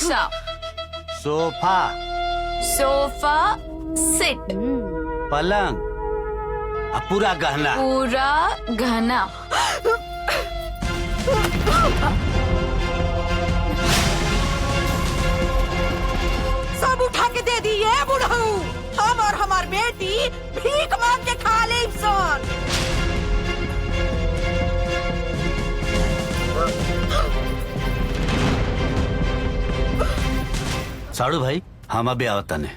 Rickshaw, sofa, sofa set, पलंग, पूरा गहना। पूरा गहना, सब उठा के दे दी ये बुढ़ऊ। हम और हमार बेटी भीख मांग के खा ले इंसान। साड़ू भाई, हम अभी आवता ने।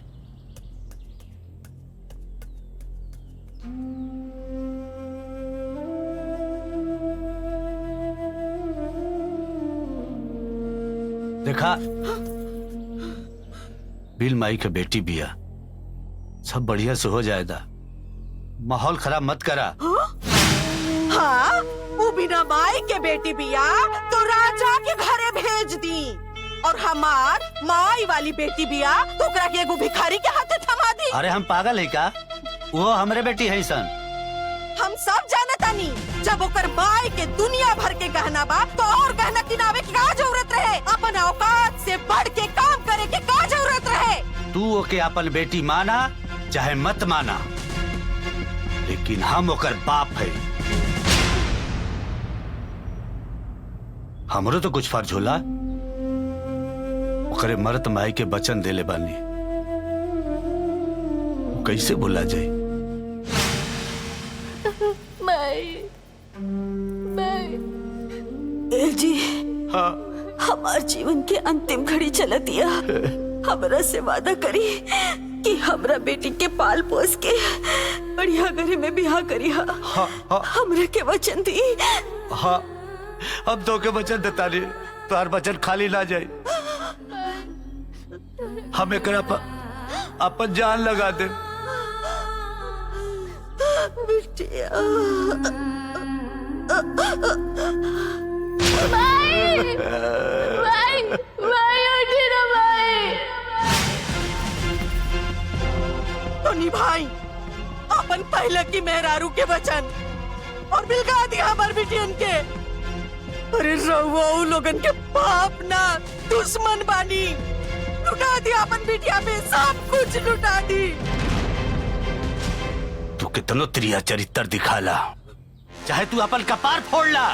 देखा, बिल माई के बेटी बिया, सब बढ़िया से हो जाएगा। माहौल खराब मत करा। हाँ, वो बिना माई के बेटी बिया तो राजा के घरे भेज दी, और हमार माई वाली बेटी बिया तो ओकरा के एगो भिखारी के हाथे थमा दी। अरे हम पागल है का? वो हमरे बेटी है सन। हम सब जानतानी, जब ओकर माई के दुनिया भर के गहना बा तो और गहना किनावे की का जरूरत रहे? अपन औकात से बढ़ के काम करे के का जरूरत रहे? तू ओके अपन बेटी माना चाहे मत माना, लेकिन हम ओकर बाप है। हमरो तो कुछ फर्ज होला। ओकरे मरत माई के वचन देले बानी, वो कैसे भुला जाए? जी, हाँ। हमार जीवन के अंतिम घड़ी चला दिया। हमरा से वादा करी कि हमरा बेटी के पाल पोस के बढ़िया घरे में बियाह करी। हमरा के वचन दी। हाँ, हम तो के वचन देता नहीं, तार वचन खाली ना जाए। हम एकरा अपन जान लगा दे। बिटिया, तो निभाई अपन पहले की मेहरारू के वचन और बिलगा दिया हमार बिटियन के। अरे रहुआ उ लोगन के बाप ना दुश्मन बानी। लुटा दिया अपन बिटिया पे, सब कुछ लुटा दी। तू कितनो त्रिया चरित्र दिखाला, चाहे तू अपन कपार फोड़ ला,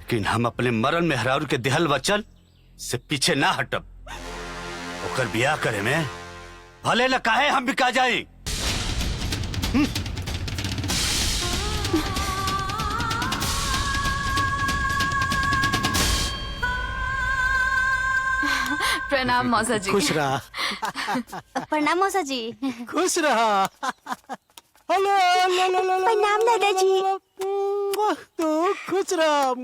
लेकिन हम अपने मरण मेहरारू के देहल वचन से पीछे ना हटब। ओकर बियाह करे में भले न काहे हम बिका जाए। प्रणाम मौसा जी। खुश रहा। प्रणाम मौसा जी। खुश रहा। हेलो, प्रणाम दादाजी। तू खुश रहा।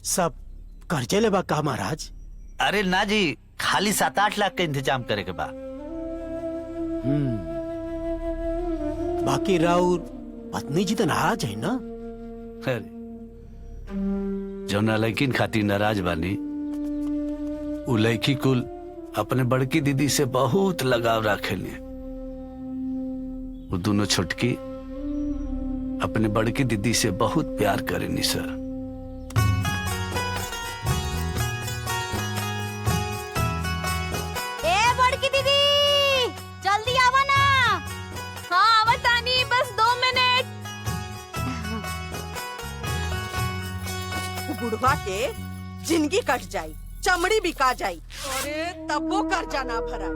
सब कर्जे लेबा का महाराज? अरे ना जी, खाली 7-8 लाख का इंतजाम करे के बा। बाकी राउर पत्नी जी तो नाराज है ना? अरे जौना लड़किन खातिर नाराज बानी, उ लड़की कुल अपने बड़की दीदी से बहुत लगाव रखेली। वो दोनों छोटकी अपने बड़की दीदी से बहुत प्यार करेनी सर। ए बड़की दीदी, जल्दी आवा ना। हाँ आवत आनी, बस 2 मिनट। बुढ़वा के जिंदगी कट जाई, चमड़ी बिका जाई, अरे तबो कर्जा ना भरा।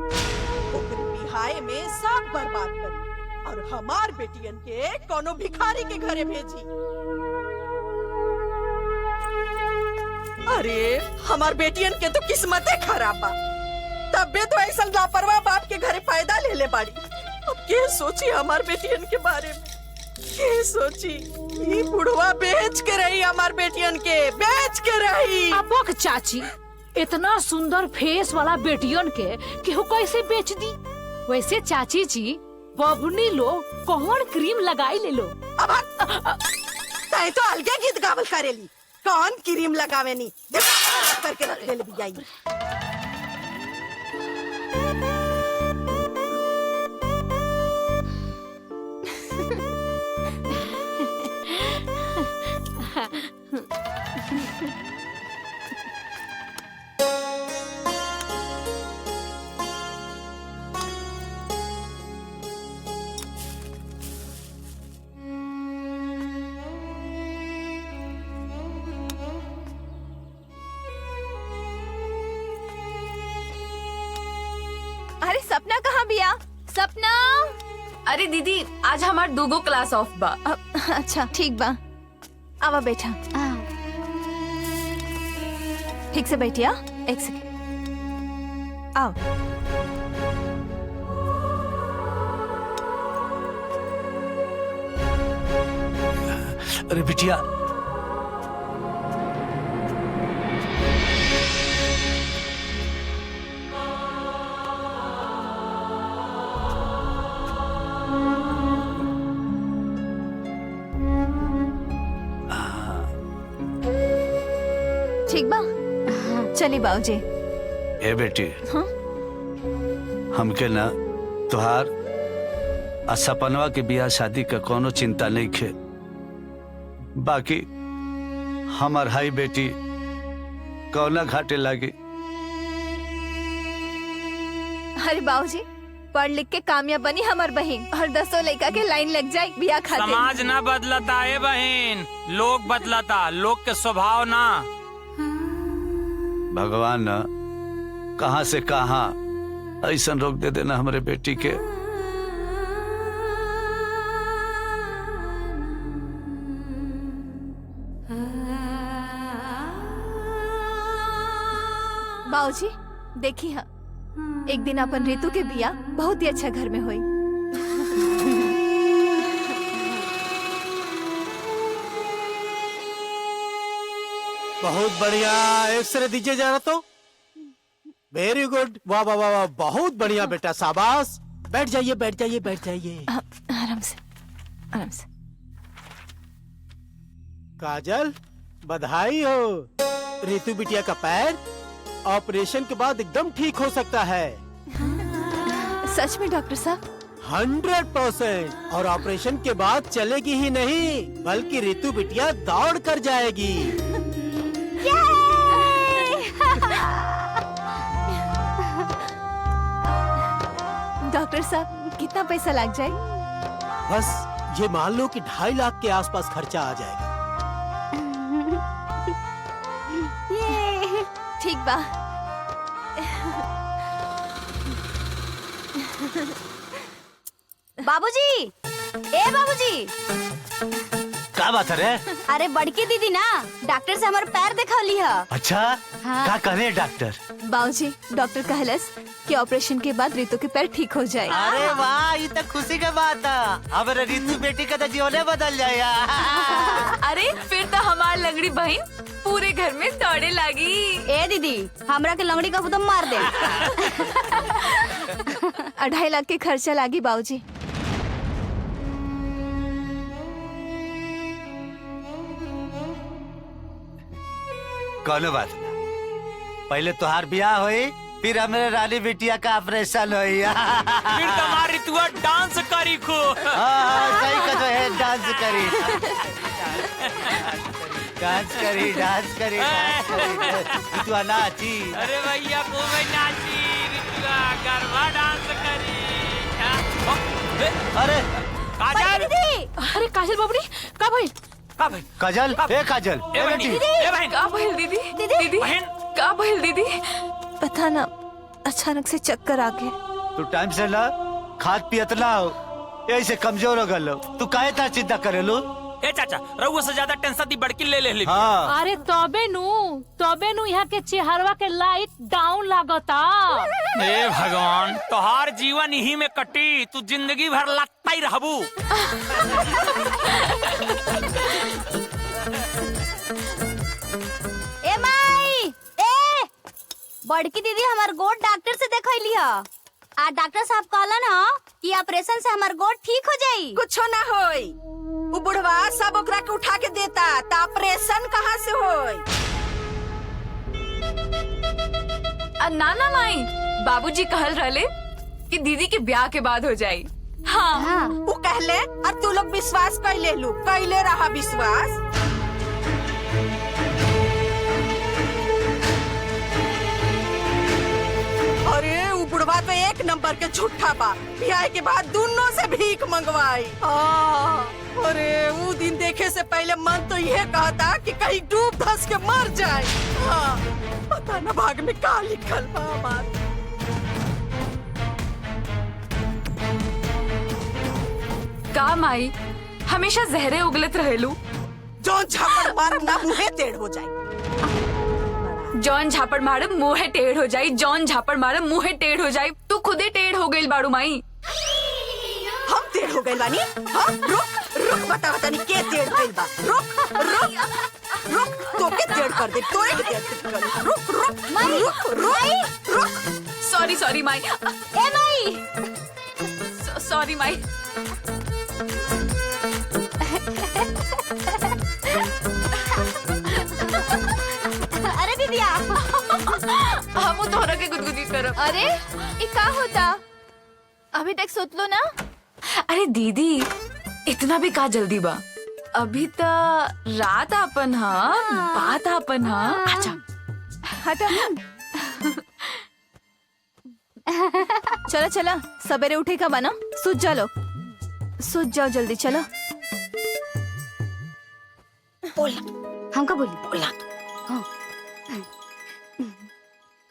ओकरे बिहाए में सब बर्बाद करी और हमार बेटियन के कोनो भिखारी के घरे भेजी। अरे हमार बेटियन के तो किस्मते खराब बा। तबे तो ऐसा लापरवाह बाप के घरे फायदा ले ले बाड़ी। अब के सोची हमार बेटियन के बारे में, के सोची? ये बुढ़वा बेच के रही हमार बेटियन के, बेच के रही। अबक चाची, इतना सुंदर फेस वाला बेटियन के केहू कैसे बेच दी? वैसे चाची जी, बबुनी लोग कौन क्रीम लगाई ले लो? अब तय तो अलगे गीत गावल करेली, कौन क्रीम लगावे नी करके रख ले बियाई। अरे सपना कहाँ बिया? सपना। अरे दीदी आज हमार 2 क्लास ऑफ बा। अच्छा ठीक बा, आवा बैठा। ठीक से बैठिया, एक सेकंड। आओ। अरे बिटिया, ठीक बा, चली बाबूजी। ए बेटी, हाँ? हमके ना तुहार आ सपनवा के बियाह शादी का कोनो चिंता नहीं खे। बाकी हमार हाई बेटी कौना घाटे लागी। अरे बाबूजी, पढ़ लिख के कामयाब बनी हमार बहन और 10 लड़का के लाइन लग जाए बियाह खातिर। समाज ना बदलता है बहन, लोग बदलता, लोग के स्वभाव ना। भगवान न कहाँ से कहाँ ऐसा रोक दे देना हमारे बेटी के। बाबूजी देखी हा, एक दिन अपन ऋतु के बिया बहुत ही अच्छा घर में हुई। बहुत बढ़िया, एक्सरे दीजिए जरा तो। वेरी गुड, वाह वाह वाह वाह, बहुत बढ़िया बेटा, शाबाश। बैठ जाइए बैठ जाइए बैठ जाइए। आराम से, आराम से। काजल, बधाई हो। ऋतु बिटिया का पैर ऑपरेशन के बाद एकदम ठीक हो सकता है। सच में डॉक्टर साहब? 100%। और ऑपरेशन के बाद चलेगी ही नहीं, बल्कि ऋतु बिटिया दौड़ कर जाएगी। डॉक्टर साहब कितना पैसा लग जाए? बस ये मान लो कि 2.5 लाख के आसपास खर्चा आ जाएगा। ठीक बा। बाबूजी, ए बाबूजी। क्या बात है रे? अरे बड़की दीदी ना डॉक्टर से हमारे पैर दिखौली है। अच्छा, हाँ। क्या करे डॉक्टर? बाबूजी डॉक्टर कहलस कि ऑपरेशन के बाद ऋतु के पैर ठीक हो जाए। अरे वाह, ये तो खुशी की बात है। अब ऋतु बेटी का तो जीवन बदल जाएगा। अरे फिर तो हमार लंगड़ी बहन पूरे घर में दौड़े लगी। ए दीदी, हमरा के लंगड़ी का बुदम मार दे। 2.5 लाख के खर्चा लागी बाबूजी। कोनो बात ना, पहले तुहार ब्याह हुई, फिर हमारे रानी बिटिया का ऑपरेशन हुई। फिर तुम्हारी तुआ डांस करी खो। सही कहो है, डांस करी डांस करी डांस करी डांस करी। तू नाची। अरे भैया को मैं नाची, रितुआ गरबा डांस करी। अरे काजल, अरे काजल बाबड़ी का भइल? का भाई? काजल, ए काजल, ए बहन, ए बहन, का भइल दीदी? दीदी बहन, का भइल दीदी? पता ना, अचानक से चक्कर आ गए। तू टाइम से ना खाद पियत ना हो, ऐसे कमजोर हो गलो। तू काहे ता चिंता करेलू? ए चाचा, रउआ से ज्यादा टेंशन दी बड़की ले ले। हाँ, अरे तबे नु यहाँ के चेहरवा के लाइट डाउन लागता। हे भगवान, तोहार जीवन यही में कटी, तू जिंदगी भर लगता ही रहबू। ए माई, ए बड़की दीदी हमार गोड़ डॉक्टर से देखैली है। आ डॉक्टर साहब कहलन ह कि ऑपरेशन से हमार गोड़ ठीक हो जाई। कुछ ना होई, वो बुढ़वा सब ओकरा के उठा के देता, ता ऑपरेशन कहाँ से होई? ना माई, बाबूजी कहल रहले कि दीदी के ब्याह के बाद हो जाए। हाँ, वो कहले और तू लोग विश्वास कर ले लू, कैले रहा विश्वास। अरे वो बुढ़वा तो एक नंबर के झूठा बा। ब्याह के बाद दोनों से भीख मंगवाई। अरे वो दिन देखे से पहले मन तो यह कहता कि कहीं डूब धंस के मर जाए। पता न भाग में का लिखल बा हमार। का माई हमेशा जहरे उगलत रहेलू। जो झापड़ मार ना मुहे टेढ़ हो जाए। जौन झापड़ मारे मुंहे टेढ़ हो जाई, जौन झापड़ मारे मुंहे टेढ़ हो जाई। तू खुदे टेढ़ हो गई बाड़ू माई। हम टेढ़ हो गए बानी। हाँ रुक रुक बता बतानी के टेढ़ गइल बा। रुक रुक रुक तो के टेढ़ कर दे। तो एक टेढ़ कर दे। रुक रुक माई, रुक रुक रुक। Sorry sorry my. A Mai, sorry my. अरे दीदिया हम तोहरा के गुदगुदी करब। अरे ये का होता? अभी तक सोच लो ना। अरे दीदी इतना भी का जल्दी बा? अभी तो रात अपन हाँ, बात अपन हाँ। अच्छा हटा। चलो चलो, सवेरे उठेगा बना। सूझ जा लो, सूझ जाओ जल्दी। चलो हमका बोली बोला। हाँ।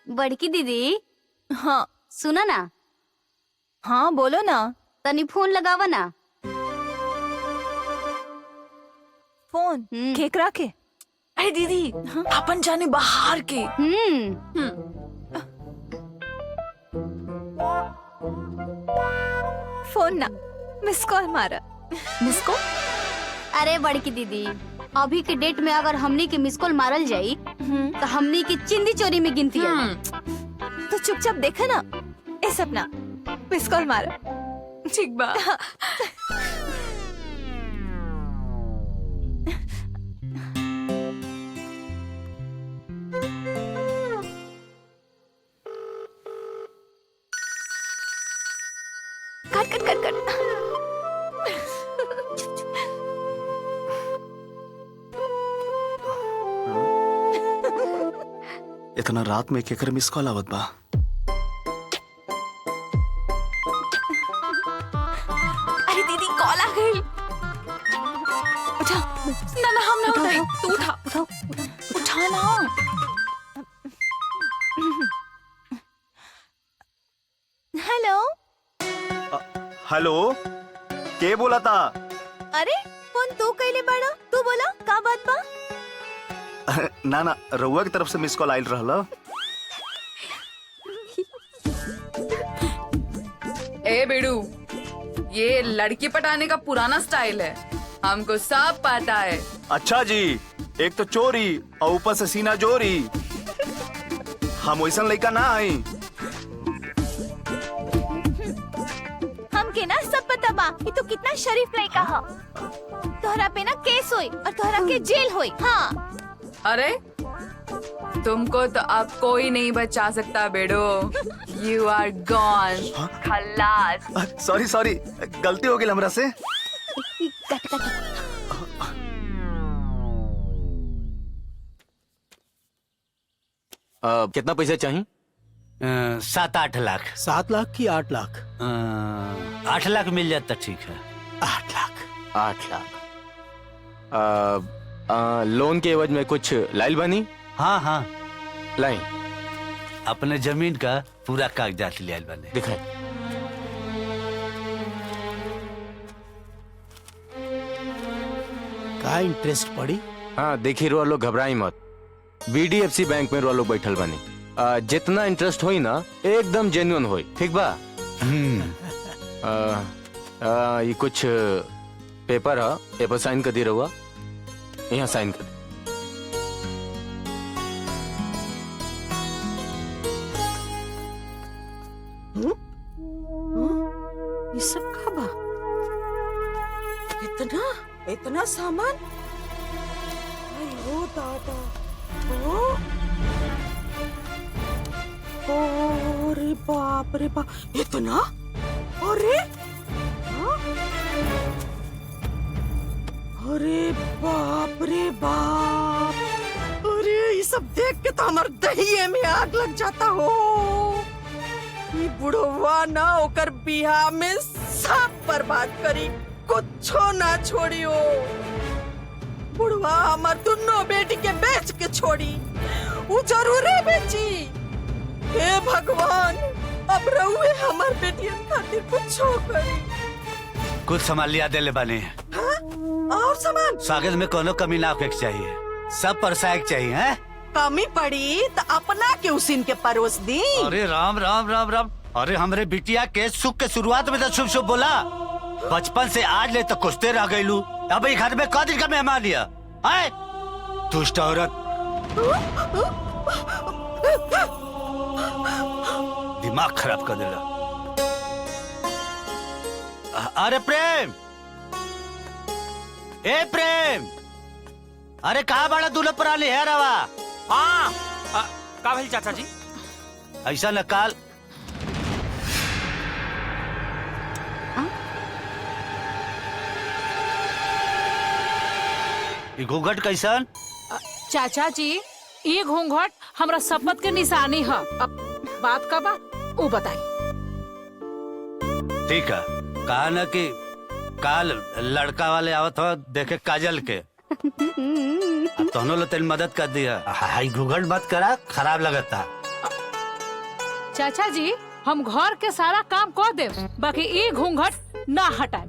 बड़की दीदी हाँ सुना ना। हाँ बोलो ना। तनी फोन लगावा ना। फोन केकरा के? अरे दीदी अपन जाने बाहर के। फोन ना, मिस कॉल मारा। मिस को? अरे बड़की दीदी अभी के डेट में अगर हमनी के मिस कॉल मारल जाई तो हमनी की चिंदी चोरी में गिनती है। तो चुपचाप देखा ना। ए सपना, मिस कॉल मारा। ठीक बा। कट कट कट कट। इतना रात में केकर मिस कॉल आवत बा? अरे दीदी कॉल आ गई। उठा। ना ना हम ना उठाई, तू उठा। उठाओ उठा ना। हेलो। हेलो, के बोला था? अरे फोन तू कैले बड़ा? तू बोला का बात बा? ना ना, रउआ की तरफ से मिस कॉल आयल रहला। ए बेड़ू, ये लड़की पटाने का पुराना स्टाइल है, हमको सब पता है। अच्छा जी, एक तो चोरी और ऊपर से सीना जोरी। हम वैसा लड़का ना आई। हमके ना सब पता बा कि तू कितना शरीफ लड़का हा। तोहरा पे ना केस होई और तोहरा के जेल होई। हाँ अरे तुमको तो अब कोई नहीं बचा सकता बेड़ो। यू आर गॉन। खल्लास। सॉरी सॉरी, गलती हो गई हमरा से। कितना पैसा चाहिए? 7-8 लाख। 7 लाख की 8 लाख? 8 लाख मिल जाता ठीक है। 8 लाख। 8 लाख। लोन के एवज में कुछ लाइल बनी? हाँ हाँ लाई। अपने जमीन का पूरा कागजात ले आइल बने। दिखाए। का इंटरेस्ट पड़ी? हाँ देखी रुआ लोग घबराई मत। BDFC बैंक में रुआ लोग बैठल बनी। जितना इंटरेस्ट होई ना एकदम जेन्युइन होई, ठीक बा? ये कुछ पेपर है, पेपर साइन कर दी रहुआ। यहाँ साइन कर। ये सब का बा? इतना इतना सामान? अयो दादा। अरे बाप रे बाप, इतना? अरे हाँ? अरे बाप रे बाप। सब देख के तो हमार दहिये में आग लग जाता हो। ये बुढ़वा ना ओकर बिहार में सब बर्बाद करी, कुछो ना छोड़ी हो। बुढ़वा हमार दोनों बेटी के बेच के छोड़ी, वो जरूर बेची। हे भगवान, अब रहुए हमार बेटियन खातिर कुछो करी। कुछ संभाल लिया दे ले बानी। हाँ? और सामान स्वागत में कोनो कमी ना होके चाहिए, सब परसायक चाहिए हैं? कमी पड़ी तो अपना के उसीन के परोस दी। अरे राम राम राम राम, अरे हमरे बिटिया के सुख के शुरुआत में तो शुभ शुभ बोला। बचपन से आज ले तो कुछते रह गईलू, अब ये घर में कौ दिन का मेहमान लिया है? दुष्ट औरत, दिमाग खराब कर दिला। अरे प्रेम, ए प्रेम, अरे कहाँ बड़ा दूल्हा पराली है रवा? हाँ का भाई चाचा जी? ऐसा नकाल ये घूंघट कैसन? चाचा जी, ये घूंघट हमरा शपथ के निशानी है। अब बात का बा वो बताई। ठीक है, कहा न कि काल लड़का वाले आवत हो देखे काजल के, दोनों लोग तेरी मदद कर दिया। हाई घूंघट मत करा, खराब लगता। चाचा जी, हम घर के सारा काम कर दे, बाकी ये घूंघट ना हटाए।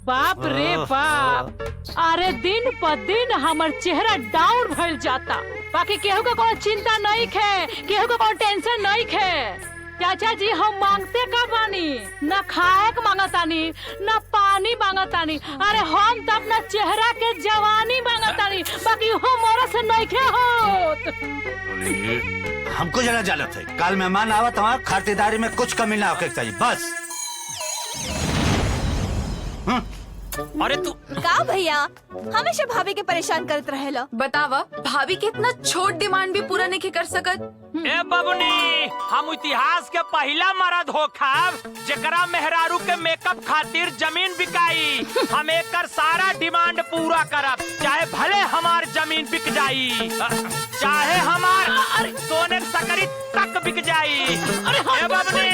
बाप रे बाप, अरे दिन पर दिन हमार चेहरा डाउन भइल जाता, बाकी केहू का कोनो चिंता नहीं है, केहू का कोनो टेंशन नहीं है। चाचा जी, हम मांगते का बानी, न खाए के मांगतानी, न पानी मांगतानी। अरे हम तो अपना चेहरा के जवानी मांगतानी, बाकी हो मोरा से नहीं खे होत। हमको जरा जानत है, कल मेहमान आवत हमार खातिरदारी में कुछ कमी ना होके चाहिए, बस। अरे तू का भैया हमेशा भाभी के परेशान करत रहेला। बतावा, भाभी के इतना छोट डिमांड भी पूरा नहीं कर सकत। ए बबनी, हम इतिहास के पहला मर्द हो खाब जेकरा मेहरारू के मेकअप खातिर जमीन बिकाई। हम एकर सारा डिमांड पूरा करब, चाहे भले हमार जमीन बिक जाई, चाहे हमार सोने सकरी तक बिक जाई। ए बबनी,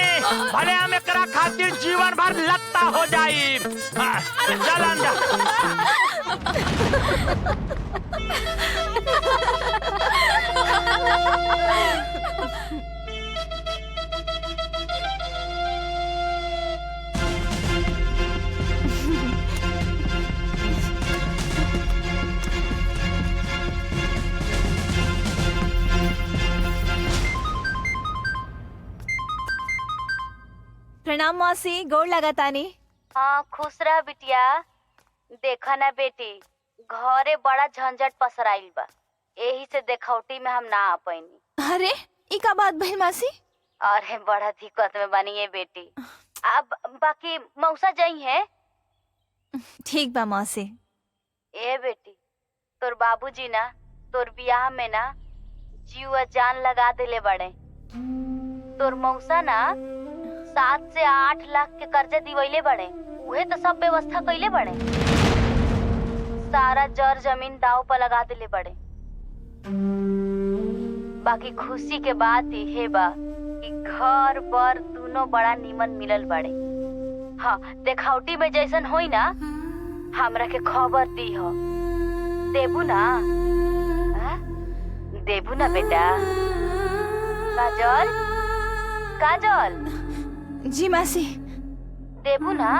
भले हम एकरा खातिर जीवन भर लत्ता हो जाई। चल अंदर। प्रणाम मौसी, गोड़ लगातानी। हाँ, खुश रह बिटिया। देखा ना बेटी, घरे बड़ा झंझट पसराइल बा, यही से देखौटी में हम ना आ पैनी। अरे ई का बात भइल मौसी? अरे बड़ा दिक्कत में बनी है बेटी। अब बाकी मौसा जाई है। ठीक बा मौसी। ए बेटी, तोर बाबूजी ना तोर बियाह में ना जीवा जान लगा देले बड़े। तोर मौसा ना 7 से 8 लाख के कर्जे दिवैले बड़े, उहे तो सब व्यवस्था कैले बड़े। सारा जर जमीन दाव पर लगा देले बड़े। बाकी खुशी के बात ये बा कि घर पर दोनों बड़ा नीमन मिलल बड़े। हाँ, देखौटी में जैसन होई ना, हमरा के खबर दी हो। देबू ना? देबू ना बेटा? काजल, काजल। जी मासी। देबू ना?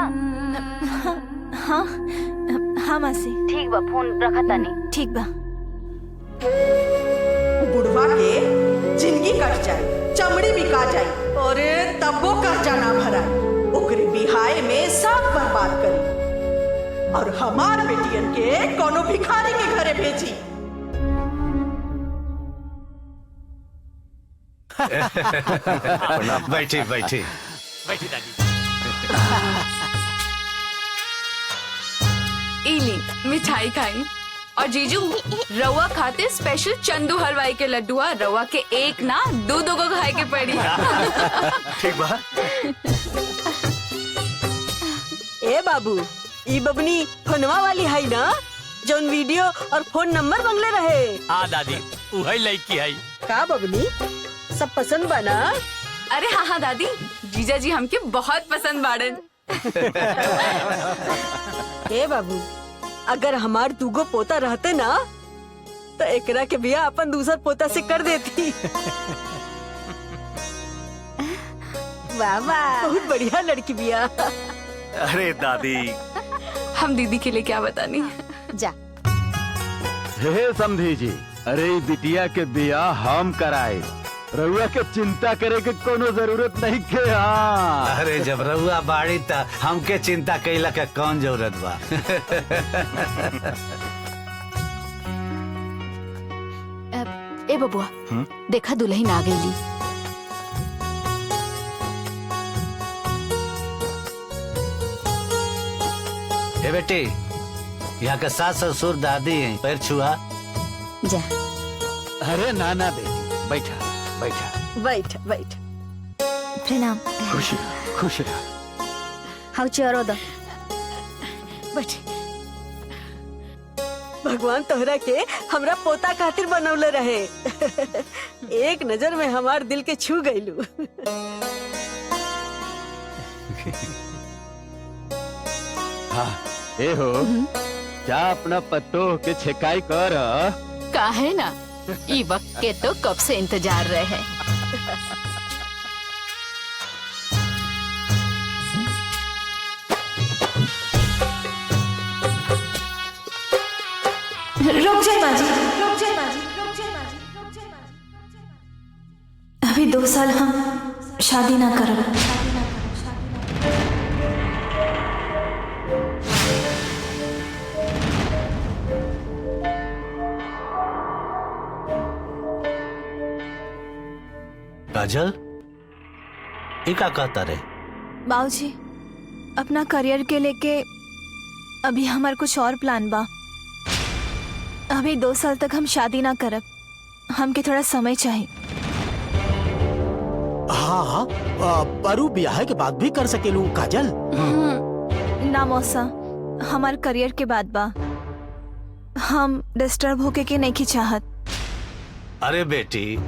हाँ हाँ मासी। ठीक बा, फोन रखा तानी। ठीक बा। बुढ़वा के जिंदगी कट जाए, चमड़ी बिका जाए, और तबो कर्जा ना भराए, ओकरे बिहाय में सब बर्बाद करी, और हमार बेटियन के कोनो भिखारी के घरे भेजी। बैठी बैठी बैठी दादी। इली मिठाई खाई। और जीजू, रवा खाते स्पेशल चंदू हलवाई के लड्डुआ, रवा के एक ना दो को खाए के पड़ी। ठीक बा। ए बाबू, ई बबनी फोनवा वाली है ना, जोन वीडियो और फोन नंबर मंगले रहे? हाँ दादी, वही लड़की है। का बबली सब पसंद बना? अरे हाँ हाँ दादी, जीजा जी हमके बहुत पसंद बाड़न। ए बाबू, अगर हमार दूगो पोता रहते ना तो एकरा के बिया अपन दूसर पोता से कर देती। वाह वाह, बहुत बढ़िया लड़की बिया। अरे दादी, हम दीदी के लिए क्या बतानी। जा हे समधी जी, अरे ई बिटिया के बियाह हम कराए, रउआ के चिंता करे के कोनो जरूरत नहीं के। हाँ अरे जब रहुआ बाड़ी त हमके चिंता कैला के कौन जरूरत बा। ए बबुआ, देखा दुल्हन आ गईली। ए बेटी, यहाँ के सास ससुर दादी हैं, पैर छुआ। जा। अरे नाना बेटी, बैठा बैठा बैठ बैठ। प्रणाम। खुश खुश रह। हाउ चेयर दो। बैठ। भगवान तोहरा के हमरा पोता खातिर बनौले रहे। एक नजर में हमार दिल के छू गईलू। हाँ ए हो, जा अपना पत्तो के छिकाई कर। काहे ना, ई वक्त के तो कब से इंतजार रहे। रुक जाए बाजी, रुक जाए बाजी, रुक जाए बाजी, रुक जाए बाजी। अभी 2 साल हम शादी ना करब। काजल, ये क्या कहता रे? बाबूजी, अपना करियर के लेके अभी हमार कुछ और प्लान बा। अभी 2 साल तक हम शादी ना करब, हमके थोड़ा समय चाहिए। हाँ परू ब्याह के बाद भी कर सकेलू काजल। ना मौसा, हमार करियर के बाद बा, हम डिस्टर्ब होके के नहीं चाहत। अरे बेटी,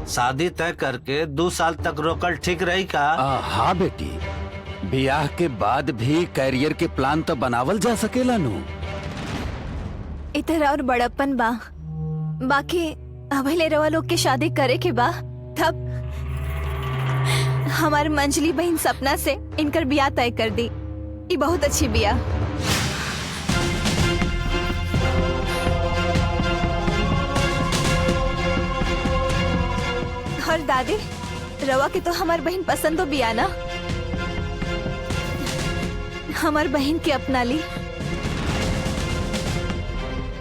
शादी तय करके 2 साल तक रोकल ठीक रही का? हाँ बेटी, ब्याह के बाद भी करियर के प्लान तो बनावल जा सकेला नु। इधर और बड़प्पन बा, बाकी अभी ले रवा लोग के शादी करे के बा, तब हमार मंजली बहन सपना से इनकर बियाह तय कर दी। ये बहुत अच्छी बियाह। और दादी, रवा के तो हमार बहन पसंद हो बिया ना, हमार बहन के अपना ली।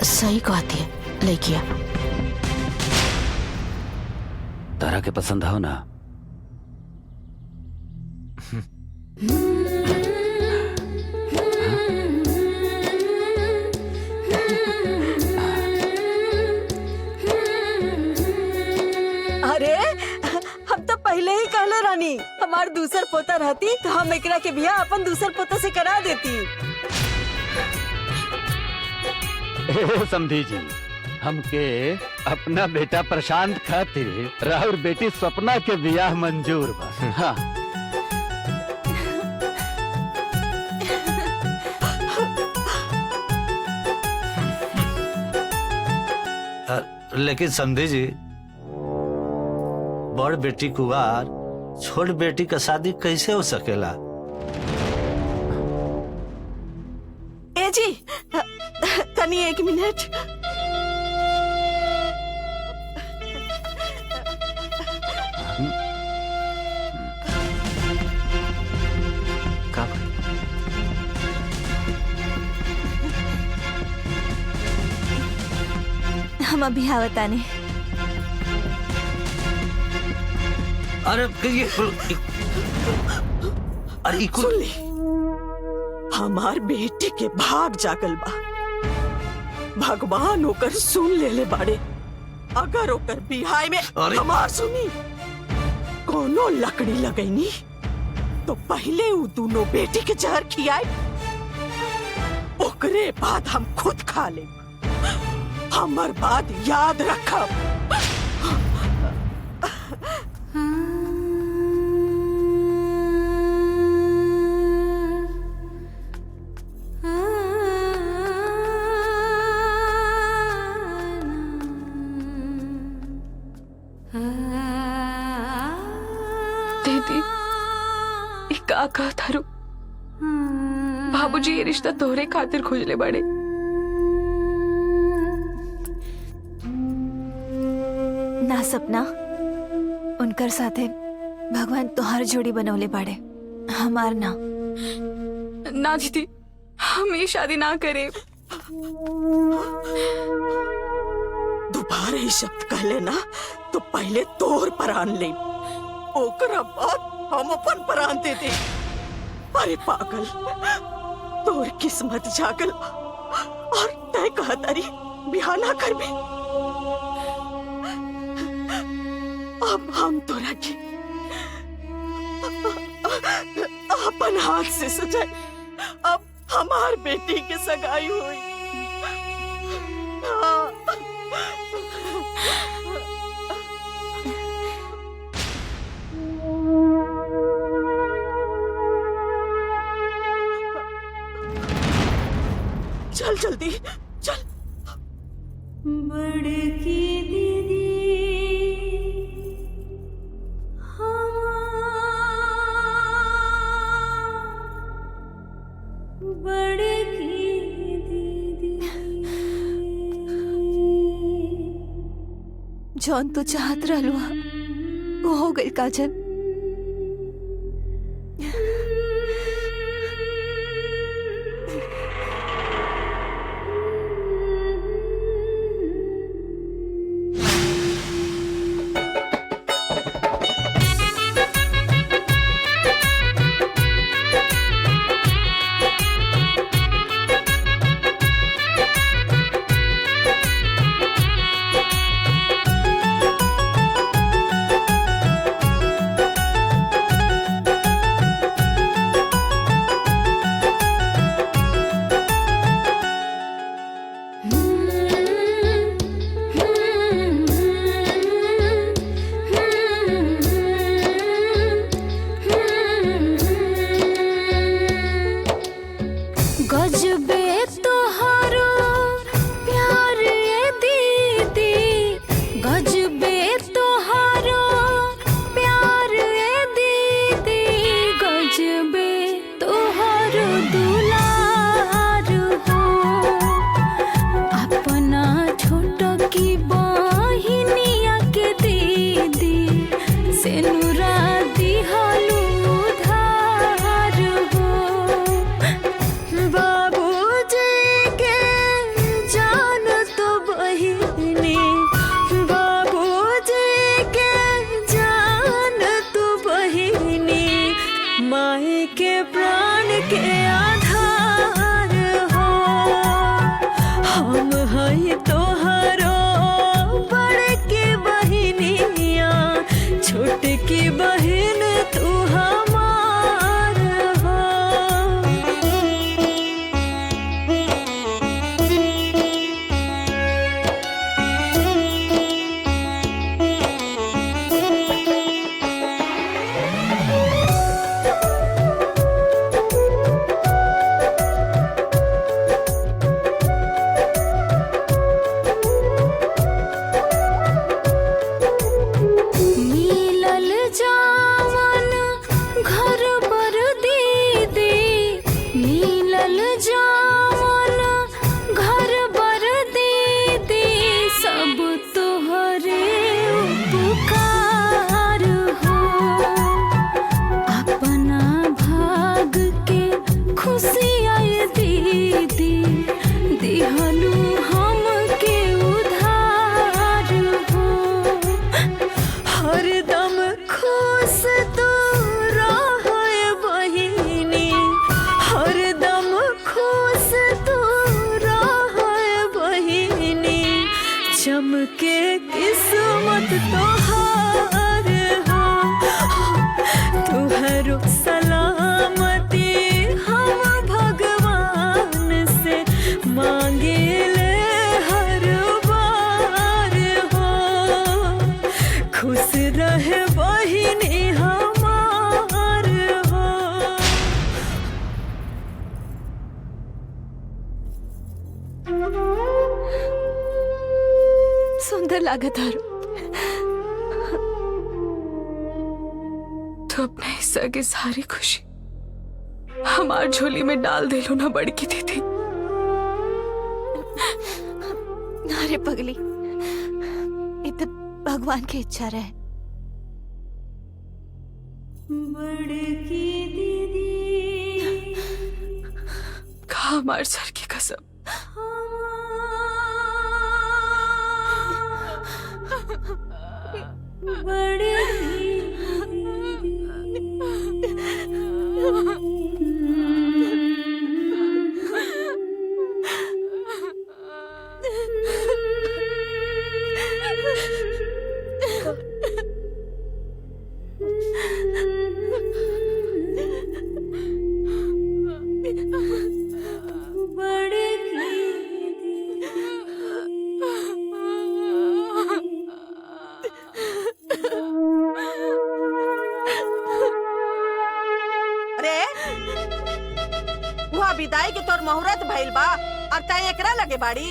सही कहती है लड़किया। तारा के पसंद हो ना? अरे हम तो पहले ही कहले रानी, हमार दूसर पोता रहती तो हम एकरा के बियाह अपन दूसर पोता से करा देती। समधी जी, हमके अपना बेटा प्रशांत खातिर राहुल बेटी सपना के बियाह मंजूर बा। हाँ। लेकिन समझी जी, बड़ बेटी कुवार, छोट बेटी का शादी कैसे हो सकेला? ए जी, तनी 1 मिनट। हम अभी आवताने। अरे अरे सुन ली, हमार बेटी के भाग जागल बा, भगवान ओकर सुन ले बाड़े। अगर ओकर बिहाय में हमार सुनी कोनो लकड़ी लगैनी तो पहले उ दोनों बेटी के जहर खियाए, ओकरे बाद हम खुद खा ले। हमर बात याद रखब। दीदी का कहा थारू बाबूजी ये रिश्ता तोहरे खातिर खोजले बड़े। ना सपना, उनकर साथे भगवान तोहार जोड़ी बनवले बाड़े, हमार ना। ना दीदी, हम ये शादी ना करे। दोबारा ये शब्द कहले ना तो पहले तोर परान ले, ओकरा बाद हम अपन परान दे दे। अरे पागल, तोर किस्मत जागल और तय कहा तारी बिहा ना कर भी। अब हम तोरा के अपन हाथ से सजाए, अब हमार बेटी के सगाई हुई। चल जल्दी चल। बड़की दीदी जौन तू चाहत रहलू वो हो गई काजल। मांगे ले हर सुंदर लागत हर। तो अपने हिस्सा की सारी खुशी हमार झोली में डाल दे लो ना बड़की दीदी। अरे पगली, ये तो भगवान की इच्छा रहे। खा हमार सर की कसम। विदाई के तोर मुहूर्त भइल बा और तय एकरा लगे बाड़ी।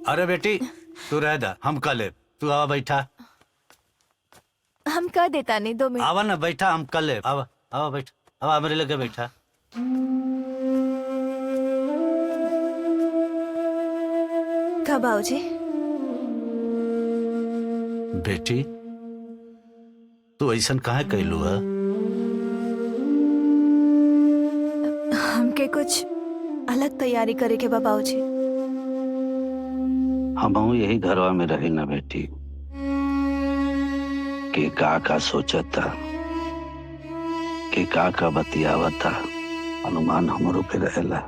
अरे बेटी तू रह दा, हम कर ले। तू आवा बैठा। हम कर देता नहीं, 2 मिनट। आवा ना बैठा, हम कर ले। आवा आवा बैठा, आवा मेरे लगे बैठा। कब बाबूजी? बेटी तू ऐसा काहे कैलू है? हमके कुछ अलग तैयारी करे के बा बाबूजी। हम यही घरवा में रही ना बेटी के का सोचता के का बतियावता, अनुमान हमरो पे रहेला।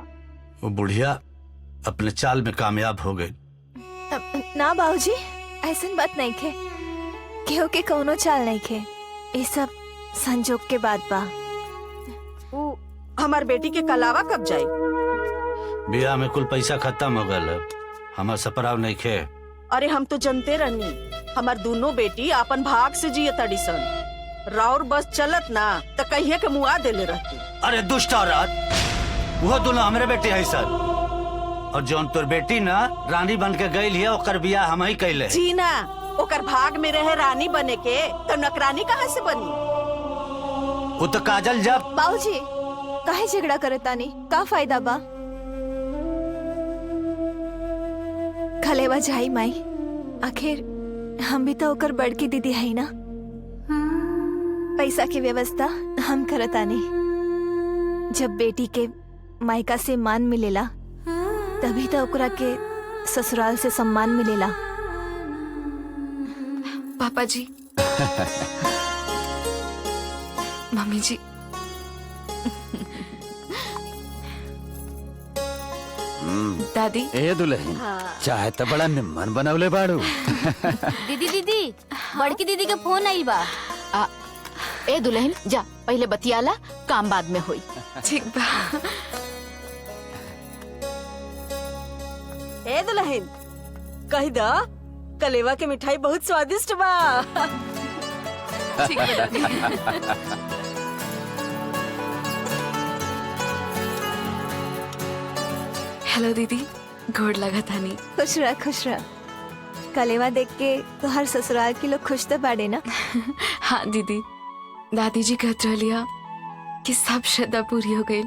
वो बुढ़िया अपने चाल में कामयाब हो गई। ना बाबूजी, ऐसन बात नहीं खे। केहू के कौनो चाल नहीं खे, ये सब संजोग के बात बा। हमार बेटी के कलावा कब जाई? बियाह में कुल पैसा खत्म हो गया, हमार सपराव नहीं खे। अरे हम तो जनते रहनी, हमार दोनों बेटी अपन भाग से जिये तड़ीसन। राउर बस चलत ना तो कहिए के मुआ देले रहती। अरे दुष्ट औरत, वो दोनों हमारे बेटे है सर। और जौन तोर बेटी ना रानी बन के गई है, ओकर बियाह हम ही कैले। जी ना, ओकर भाग में रहे रानी बने के, तो नकरानी कहाँ से बनी? वो तो काजल जब। बाबूजी काहे झगड़ा करता नहीं, का फायदा बा? खलेवा जाई माई, आखिर हम भी तो ओकर बड़की दीदी है ना। पैसा की व्यवस्था हम करता नहीं। जब बेटी के मायका से मान मिलेला तभी तो ओकरा के ससुराल से सम्मान मिलेला। पापा जी मम्मी जी दादी ए दुल्हन चाय तो बड़ा निम्मन बनवले बाड़ू। दीदी दीदी बड़की दीदी के फोन आई बा। ए दुल्हन जा पहले बतियाला, काम बाद में होई। ठीक बा। ए दुल्हन कही दा कलेवा के मिठाई बहुत स्वादिष्ट बा। ठीक बा दादी। हेलो दीदी, गोड़ लगा था नहीं। खुश रह खुश रह। कलेवा देख के तो हर ससुराल के लोग खुश तो बाड़े ना। हाँ दीदी, दादी जी कहत रहलिया कि सब श्रद्धा पूरी हो गई।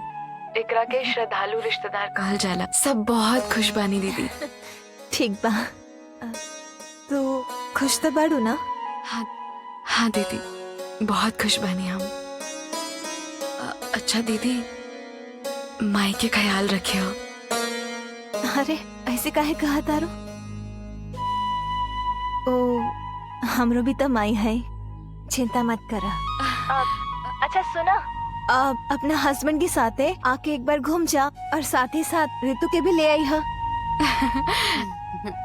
एकरा के श्रद्धालु रिश्तेदार कहल जाला। सब बहुत खुश बानी दीदी। ठीक बा। तो खुश तो बाड़ू ना? हाँ हाँ दीदी, बहुत खुश बानी हम। अच्छा दीदी, माई के ख्याल रखियो। अरे ऐसे काहे कहा तारो? ओ हमरो भी तो माई है, चिंता मत करा। अच्छा सुना, अपना हस्बैंड के साथ है आके एक बार घूम जा और साथ ही साथ ऋतु के भी ले आई है।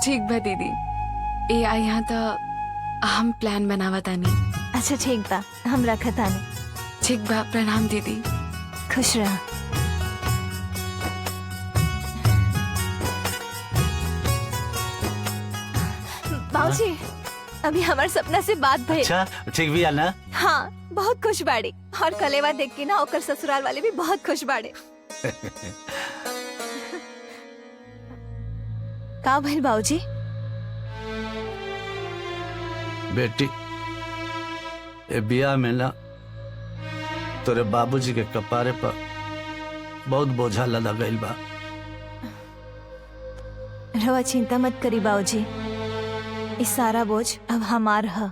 ठीक बा दीदी, ए आई यहाँ तो हम प्लान बनावा तानी। अच्छा ठीक बा, हम रखा तानी। ठीक बा, प्रणाम दीदी। खुश रह। बाबूजी, अभी हमारे सपना से बात भइल। अच्छा ठीक भी है ना? हाँ, बहुत खुश बाड़े और कलेवा देख के ना ओकर ससुराल वाले भी बहुत खुश बाड़े। का भइल बाबूजी? बेटी, ए बिया में ना तोरे बाबूजी के कपारे पर बहुत बोझा लदा गइल बा। रवा चिंता मत करी बाबूजी, इस सारा बोझ अब हमार है।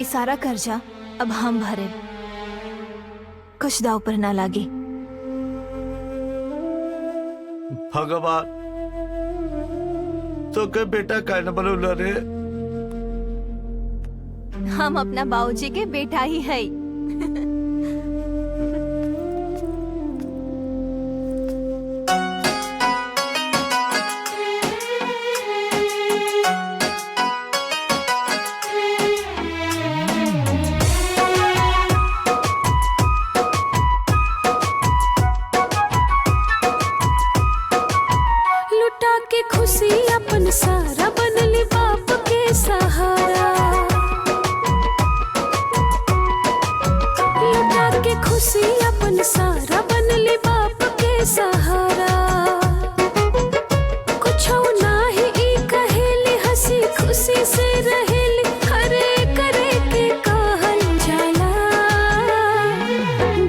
इस सारा कर्जा अब हम भरे, कुछ दाव पर ना लागी। भगवान, तो के बेटा काहे न बनौला रे? हम अपना बाबूजी के बेटा ही है। लुटा के खुशी अपन सारा बनली बाप के सहारा। लुटा के खुशी अपन सारा बनली बाप के सहारा। कुछ नाही ई कहेली, हंसी खुशी से रहेली, हरे करे के कहल जाला।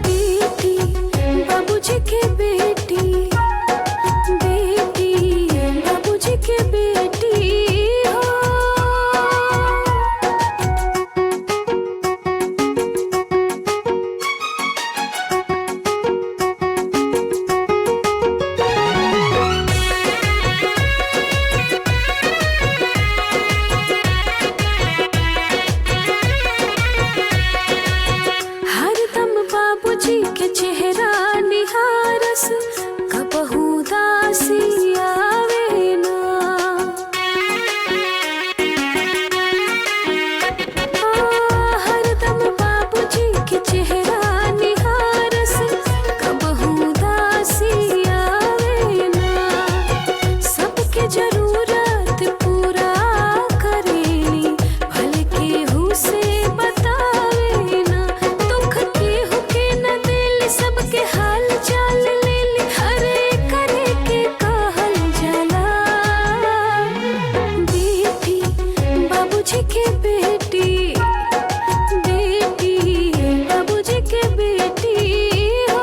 बेटी बाबूजी के बेटी, बेटी बाबूजी के बेटी हो। हरदम बाबूजी के चेहरा निहारस, कबहू दासी आवे ना। हरदम बाबूजी के चेहरा निहारस, कबहू दासी आवे ना। सबके जरूरत पूरा करेली, भले केहू से बतावे ना। दुख केहू के न दिल, सबके हाल चाल लेली, हरे करे के कहल जाला। बेटी बाबूजी के बेटी, बेटी बाबूजी के बेटी हो।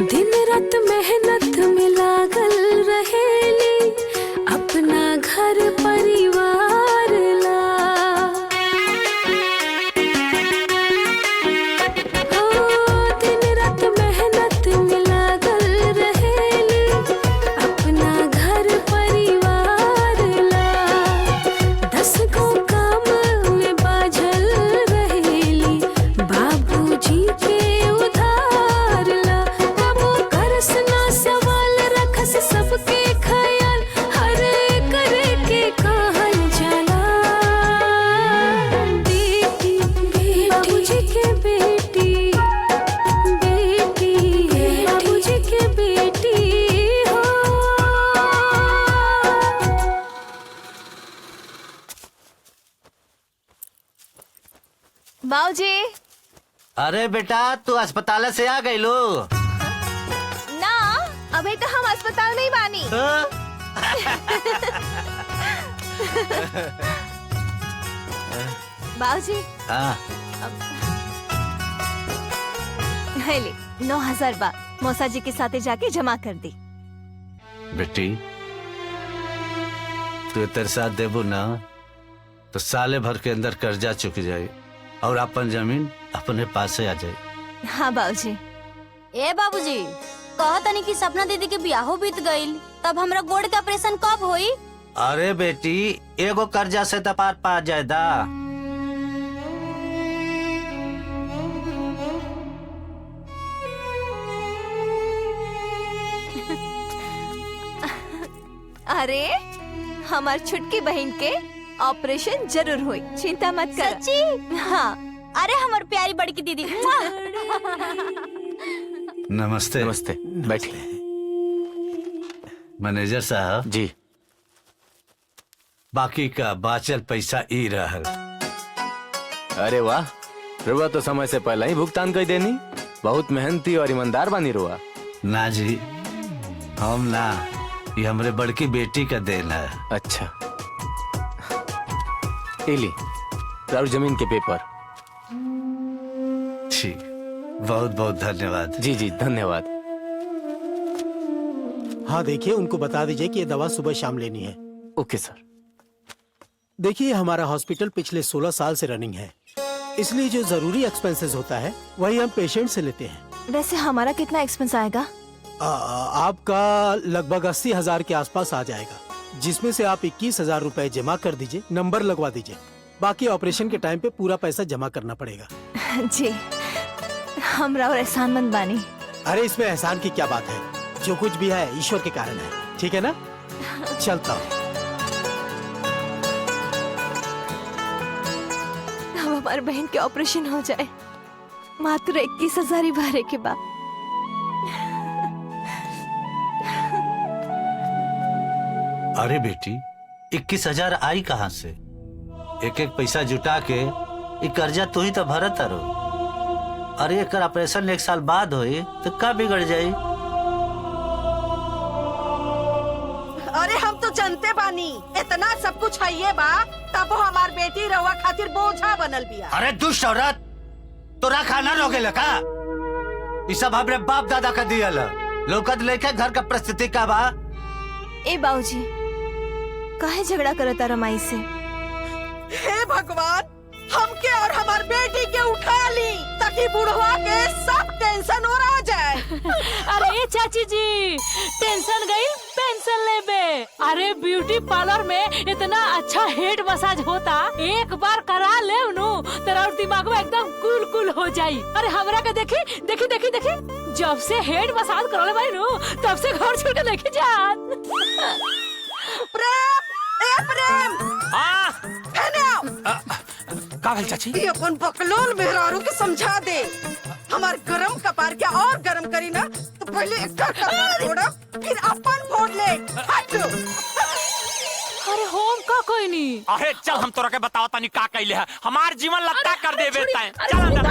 दिन रात मेहनत में लागल रहेली, अपना घर परिवार ला। दिन अरे बेटा तू अस्पताल से आ गई लो। ना अभी तो हम अस्पताल में ही बानी। बाबूजी है ले 9,000 बार मौसा जी के साथ जाके जमा कर दी। बेटी तू तेरे साथ देबू ना तो साले भर के अंदर कर्जा चुक जाए और अपन जमीन अपने पास आ जाए। हाँ बाबूजी। ए बाबूजी कहा तनी कि सपना दीदी के बियाहो बीत गईल, तब हमरा गोड़ के ऑपरेशन कब होई? अरे बेटी एगो कर्जा से तो पार पा जायदा। अरे हमार छुटकी बहन के ऑपरेशन जरूर होई, चिंता मत कर। सच्ची? हाँ। अरे हमार प्यारी बड़की दीदी। नमस्ते। नमस्ते, बैठिए। मैनेजर साहब जी, बाकी का बाचल पैसा ई रहल। अरे वाह, रुआ तो समय से पहले ही भुगतान कर देनी। बहुत मेहनती और ईमानदार बानी रुआ। ना जी हम ना, ये हमरे बड़की बेटी का देन है। अच्छा, एली राउर जमीन के पेपर। ठीक, बहुत बहुत धन्यवाद। जी जी धन्यवाद। हाँ देखिए, उनको बता दीजिए कि ये दवा सुबह शाम लेनी है। ओके सर। देखिए हमारा हॉस्पिटल पिछले 16 साल से रनिंग है, इसलिए जो जरूरी एक्सपेंसेस होता है वही हम पेशेंट से लेते हैं। वैसे हमारा कितना एक्सपेंस आएगा? आपका लगभग 80,000 के आसपास आ जाएगा, जिसमें से आप 21,000 रुपए जमा कर दीजिए, नंबर लगवा दीजिए। बाकी ऑपरेशन के टाइम पे पूरा पैसा जमा करना पड़ेगा। जी हमरा और एहसानमंद बानी। अरे इसमें एहसान की क्या बात है, जो कुछ भी है ईश्वर के कारण है, ठीक है ना? चलता हूँ। अब हमारे बहन के ऑपरेशन हो जाए, मात्र 21,000 ही भरे के बाद। अरे बेटी 21,000 आई कहाँ से? एक एक पैसा जुटा के ये कर्जा तू ही तो भरत तारो। अरे एक ऑपरेशन 1 साल बाद होई तो का बिगड़ जाई? अरे हम तो जानते बानी इतना सब कुछ है ये बा, तब हमार बेटी रवा खातिर बोझा बनल बिया। अरे दुष्ट औरत, तोरा खाना रोके लगा? ये सब हमरे बाप दादा का दियल लोकत लेके घर का परिस्थिति का बा। ए बाबूजी काहे झगड़ा करता रमाई से? हे भगवान, हमके और हमार बेटी के उठा ली ताकि बुढ़वा के सब टेंशन और आ जाए। अरे चाची जी टेंशन गई पेंशन लेबे। अरे ब्यूटी पार्लर में इतना अच्छा हेड मसाज होता, एक बार करा ले नु तेरा दिमाग में एकदम कूल कूल हो जाई। अरे हमरा के देखी देखी देखी देखी, जब से हेड मसाज करले भाई नु तब से घर छोड़ के लेके जात। प्रेम, ए प्रेम, हाँ कहने आओ। का भेल चाची? ये अपन बकलोल मेहरारू के समझा दे। हमार गरम कपार के और गरम करी ना तो पहले एकर कपार फोड़ा, फिर अपन फोड़ ले। हट। अरे होम का कोई नहीं। अरे चल हम तोरा के बताओ तनी का कइले है। हमार जीवन लत्ता कर देबे ताई। चल अंदर।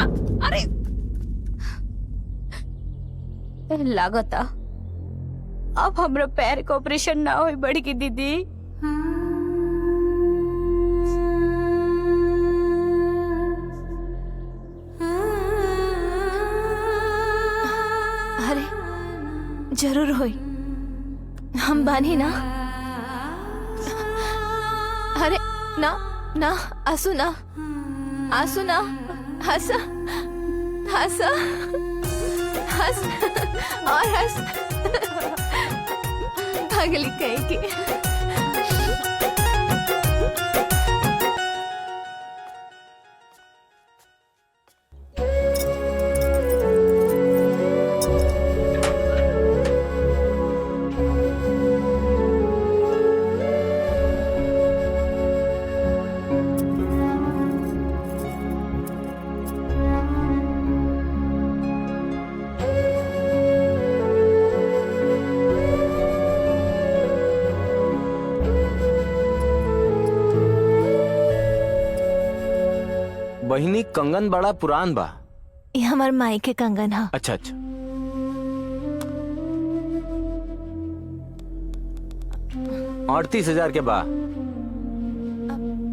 अरे लागता अब हमरा पैर के ऑपरेशन ना होई बड़की दीदी। अरे जरूर होई, हम बानी ना। अरे ना ना आंसू ना, आंसू ना, हंस हंस हंस और हंस। अगली कहीं की। बहिनी कंगन बड़ा पुरान बा, ये हमार माई के कंगन हा। अच्छा अच्छा। 38,000 के बाद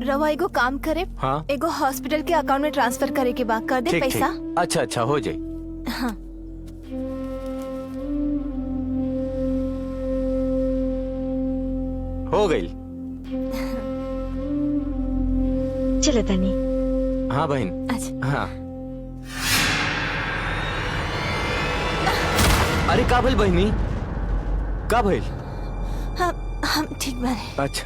रवा एगो काम करे, हाँ? एगो हॉस्पिटल के अकाउंट में ट्रांसफर करे के बाद कर दे ठीक पैसा। ठीक। अच्छा अच्छा हो जाए। हाँ। हो गई। चलो तनी। हाँ बहन। अच्छा। हाँ। अरे का भइल बहनी, का भइल? हम ठीक बारे। अच्छा।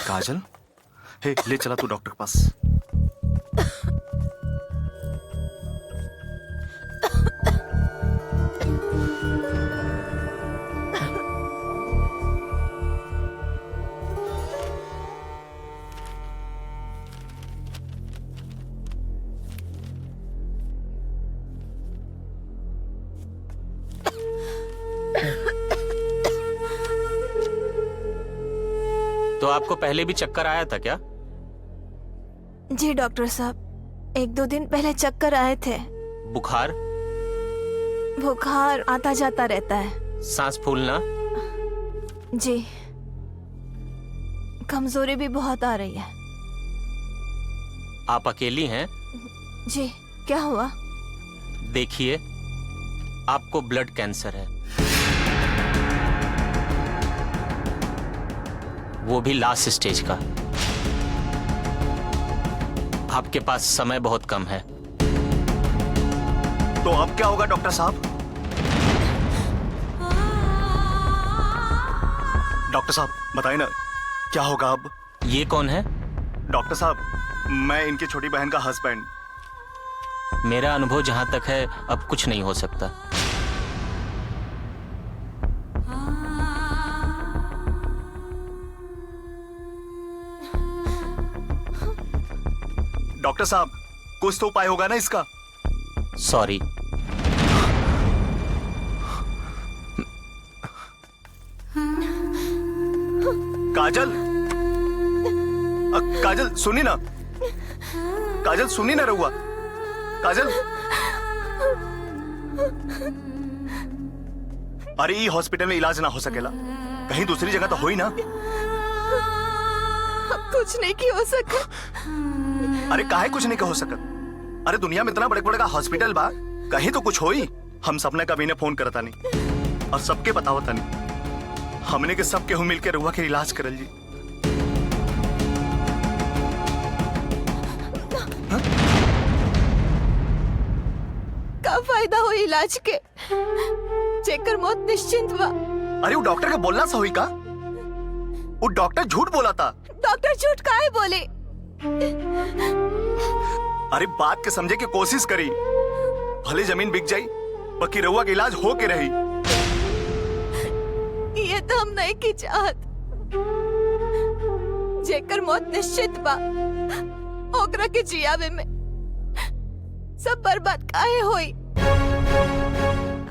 काजल, हे ले चला तू डॉक्टर के पास। तो आपको पहले भी चक्कर आया था क्या? जी डॉक्टर साहब, 1-2 दिन पहले चक्कर आए थे। बुखार? बुखार आता जाता रहता है। सांस फूलना? जी। कमजोरी भी बहुत आ रही है। आप अकेली हैं? जी, क्या हुआ? देखिए, आपको ब्लड कैंसर है, वो भी लास्ट स्टेज का। आपके पास समय बहुत कम है। तो अब क्या होगा डॉक्टर साहब? डॉक्टर साहब बताइए ना, क्या होगा अब? ये कौन है? डॉक्टर साहब, मैं इनकी छोटी बहन का हस्बैंड। मेरा अनुभव जहां तक है, अब कुछ नहीं हो सकता। डॉक्टर साहब, कुछ तो उपाय होगा ना इसका? सॉरी। काजल, काजल सुनी ना, काजल सुनी ना रहुआ, काजल। अरे ये हॉस्पिटल में इलाज ना हो सकेला, कहीं दूसरी जगह तो हो ही ना। कुछ नहीं की हो सका। अरे काहे कुछ नहीं कहो सकत? अरे दुनिया में इतना बड़े बड़े का हॉस्पिटल बा, कहीं तो कुछ हो ही। हम सबने कभी ने फोन करता नहीं और सबके बतावता नहीं। हमने के सबके हम मिलकर रहुआ के इलाज करल जी। का फायदा हो इलाज के, जेकर मौत निश्चिंत बा। अरे वो डॉक्टर का बोलना सा हुई का? वो डॉक्टर झूठ बोला था। डॉक्टर झूठ काहे बोले? अरे बात के समझे की कोशिश करी, भले जमीन बिक जाई, बाकी रहुआ का इलाज हो के रही। ये तो हम नहीं की चाहत। जेकर मौत निश्चित बा, ओकरा के जियावे में सब बर्बाद काहे होई?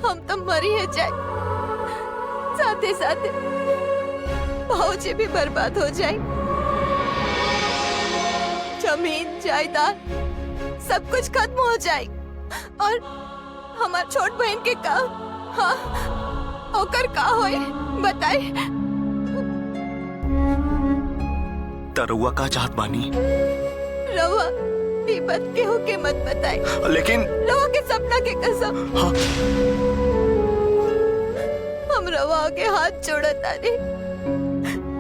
हम तो मरी है जाए, साथे साथे भाऊजी भी बर्बाद हो जाए। जमीन जायदाद सब कुछ खत्म हो जाए, और हमार छोट बहन के का, हाँ, ओकर का होए बताए? तरुआ का चाहत बानी? रवा ये बात केहू के मत बताए। लेकिन रवा के सपना के कसम। हाँ? हम रवा के हाथ जोड़ता रे,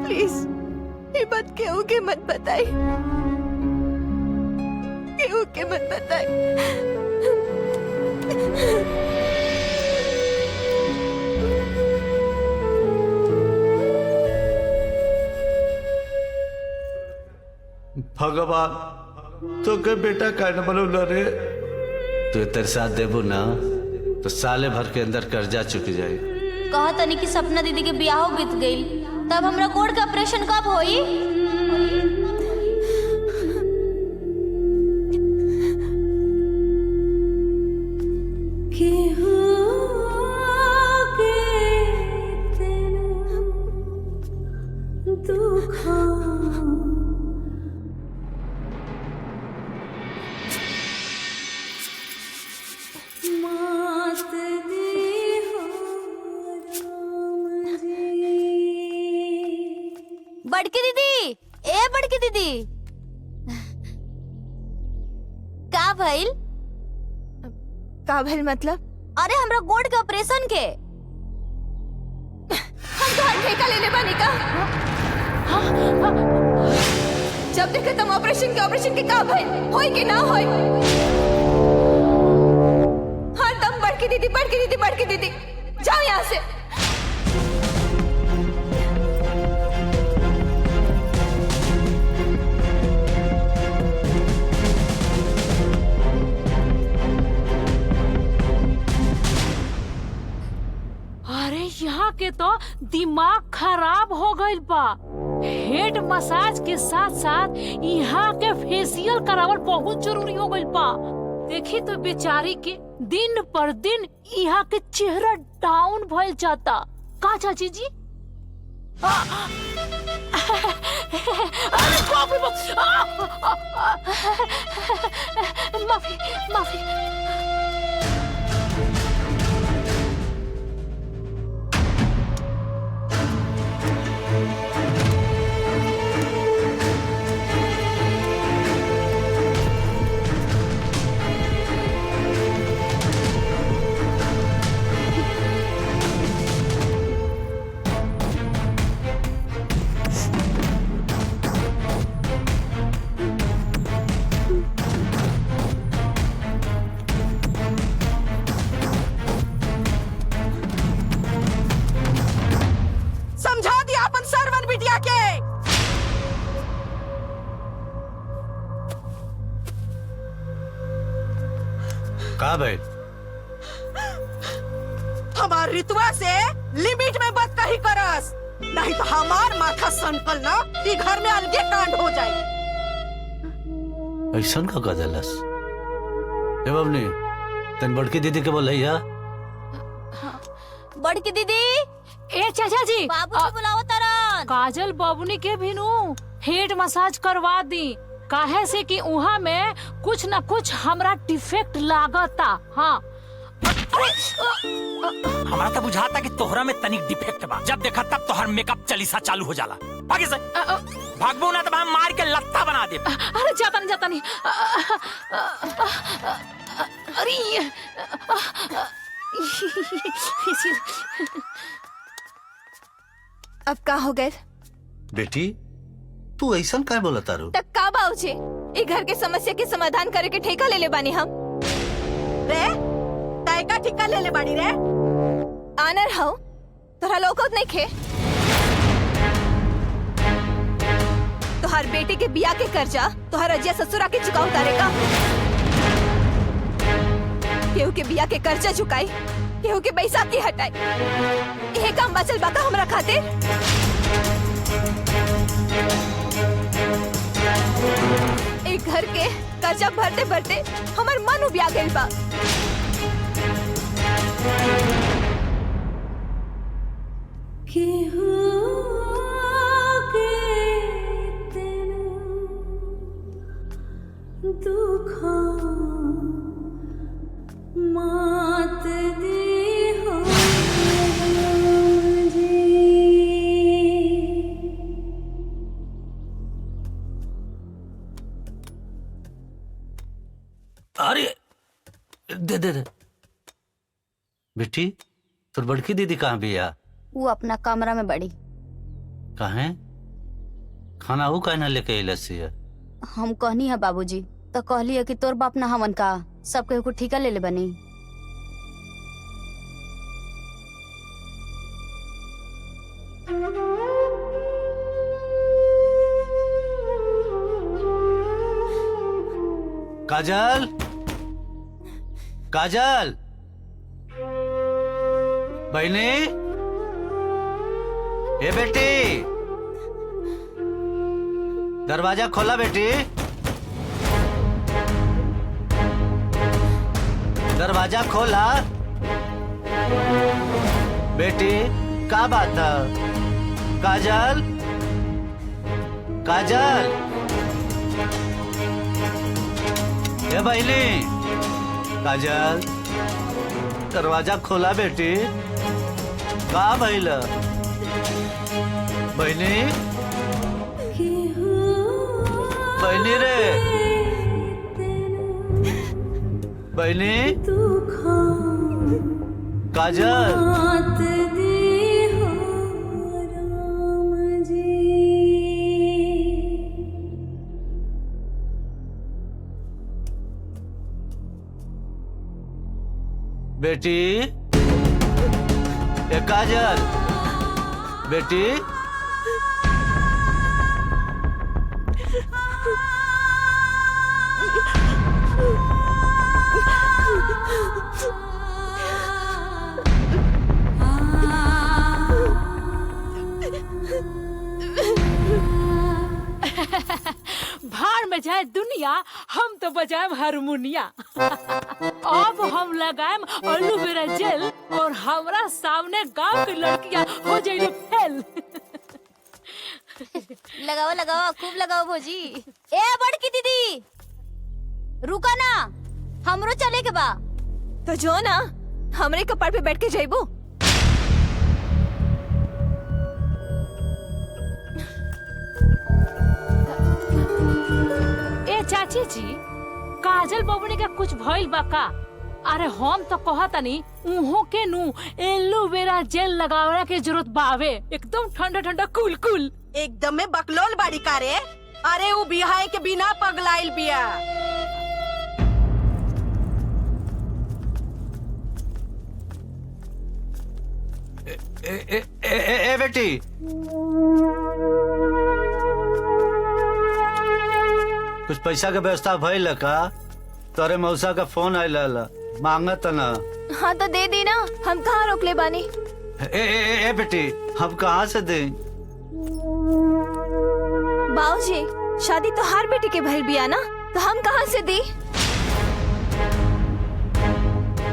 प्लीज ये बात केहू के मत बताए, केहू के मत बताए। भगवान तो के बेटा का न बनौला रे। तू तेरे साथ देबू ना तो साले भर के अंदर कर्जा चुक जाए। कहा तनी कि सपना दीदी के बियाह बीत गई, तब हमरा कोर्ट का ऑपरेशन कब होई? कि हो के बड़की दीदी, ए बड़की दीदी, का भइल? का भइल मतलब? अरे हमरा गोड़ के ऑपरेशन के हम तो ठेका ले ले बानी का। जब देखे तुम ऑपरेशन के का भइल, होई के ना होई। हाँ तुम बड़की दीदी जाओ यहाँ से। अरे यहाँ के तो दिमाग खराब हो गइल बा। हेड मसाज के साथ साथ यहाँ के फेशियल करावल बहुत जरूरी हो गइल बा। देखी तो बेचारी के दिन पर दिन यहाँ के चेहरा डाउन भइल जाता। का चाची जी? अरे बाप रे बाप! माफी। समझा दिया अपन सरवन बिटिया के। का भाई? हमार रितुआ से लिमिट में बात कही करस, नहीं तो हमार माथा सनकल ना ई घर में अलगे कांड हो जाए। ऐसन का गदलस? ए बबनी, तन बड़की दीदी के बोल या? बड़की दीदी, ए चाचा जी, बाबूजी बुलाओ तरन। काजल बबनी के भी नु हेड मसाज करवा दी। काहे से कि उहा में कुछ न कुछ हमरा डिफेक्ट लागता। हाँ हमारा तो बुझाता कि तोहरा में तनिक डिफेक्ट बा। जब देखा तब तोहर मेकअप चलीसा चालू हो जाला। भागे से भागबो ना तो हम मार के लत्ता बना दे। अरे जाता नहीं। अरे अब का हो गए? बेटी तू ऐसा क्या बोला तारू? तक का बाऊजी, ये घर के समस्या के समाधान करे के ठेका ले ले बानी हम। रे काय का ठेका ले ले बाड़ी रे? आनर हो तोरा लोकत नहीं खे। तोहार बेटे के बिया के कर्जा तोहार अजिया ससुरा के चुकाऊ तारेगा। केहू के बिया के कर्जा चुकाई, केहू के बैसाख की हटाई। यह काम बचल बाका हमरा खातिर। एक घर के कर्जा भरते भरते हमार मन उबिया गइल बा। अरे दे बेटी, तोर बड़की दीदी कहाँ बिया? वो अपना कमरा में बड़ी। कहाँ? खाना वो कहना लेके अइलसिया? हम कहनी है बाबूजी, तो कहली है कि तोर बाप ना हमन का सब केहू को ठिका ले ले बनी। काजल, काजल, बहनी, ए बेटी, दरवाजा खोला बेटी, दरवाजा खोला बेटी। का बात है? काजल, काजल, ये बहनी, काजल, दरवाजा खोला बेटी। का भइल? बहनी, बहनी रे, बहनी, काजल, बेटी, ए काजल, बेटी, भाड़ में जाए दुनिया, हम तो बजाएम हारमोनिया। अब हम लगाएम एलोवेरा जेल और हमरा सामने गांव की लड़कियां हो जाएंगी फेल। लगाओ लगाओ, खूब लगाओ भौजी। ए बड़की दीदी, रुका ना, हमरो चले के बा। तो जो ना हमरे कपाट पे बैठ के जाइबू। ए चाची जी, काजल बबुनी का कुछ भइल बा का? अरे हम तो कहतनी उहो के नु एलोवेरा जेल लगावला के जरूरत बावे। एकदम ठंडा ठंडा कूल कूल। एकदम में बकलोल बाड़ी का रे। अरे वो बिहाय के बिना पगलाइल बिया। ए बेटी, कुछ पैसा के व्यवस्था भइल का? तोरे मौसा का फोन आइल मांगत ना। हाँ तो दे दी ना, हम कहाँ रोकले बानी। ए बेटी, हम कहाँ से दें? बाबूजी, शादी तो हर बेटी के भइल बिया ना, तो हम कहाँ से दी?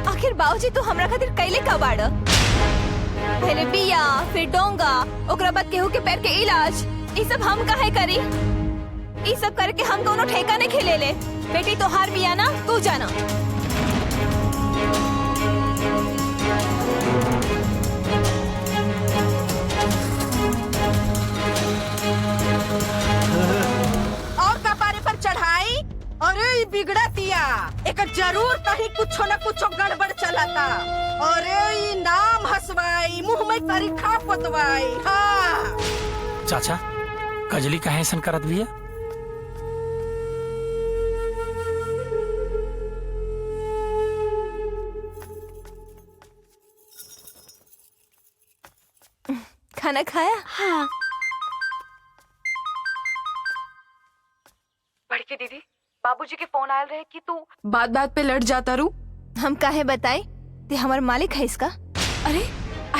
आखिर बाबूजी तो हमरा खातिर कैले का बाड़? पहले बिया, फिर डोंगा, ओकरा बाद केहू के पैर के इलाज, ये सब हम काहे करी? ये सब करके हम दोनों ठेका नहीं खेले ले। बेटी तो हार बिया ना, तू जाना। और कपारे पर चढ़ाई। अरे ये बिगड़ा दिया, एक जरूर कहीं कुछ न कुछ गड़बड़ चलता। अरे ये नाम हंसवाई, मुंह में तरीखा पोतवाई। हाँ चाचा, कजली कहे ऐसा करत बिया? खाना खाया? हाँ। बड़की दीदी, बाबूजी के फोन आयल रहे कि तू बात बात पे लड़ जाता रू। हम काहे बताए? ते हमार मालिक है इसका। अरे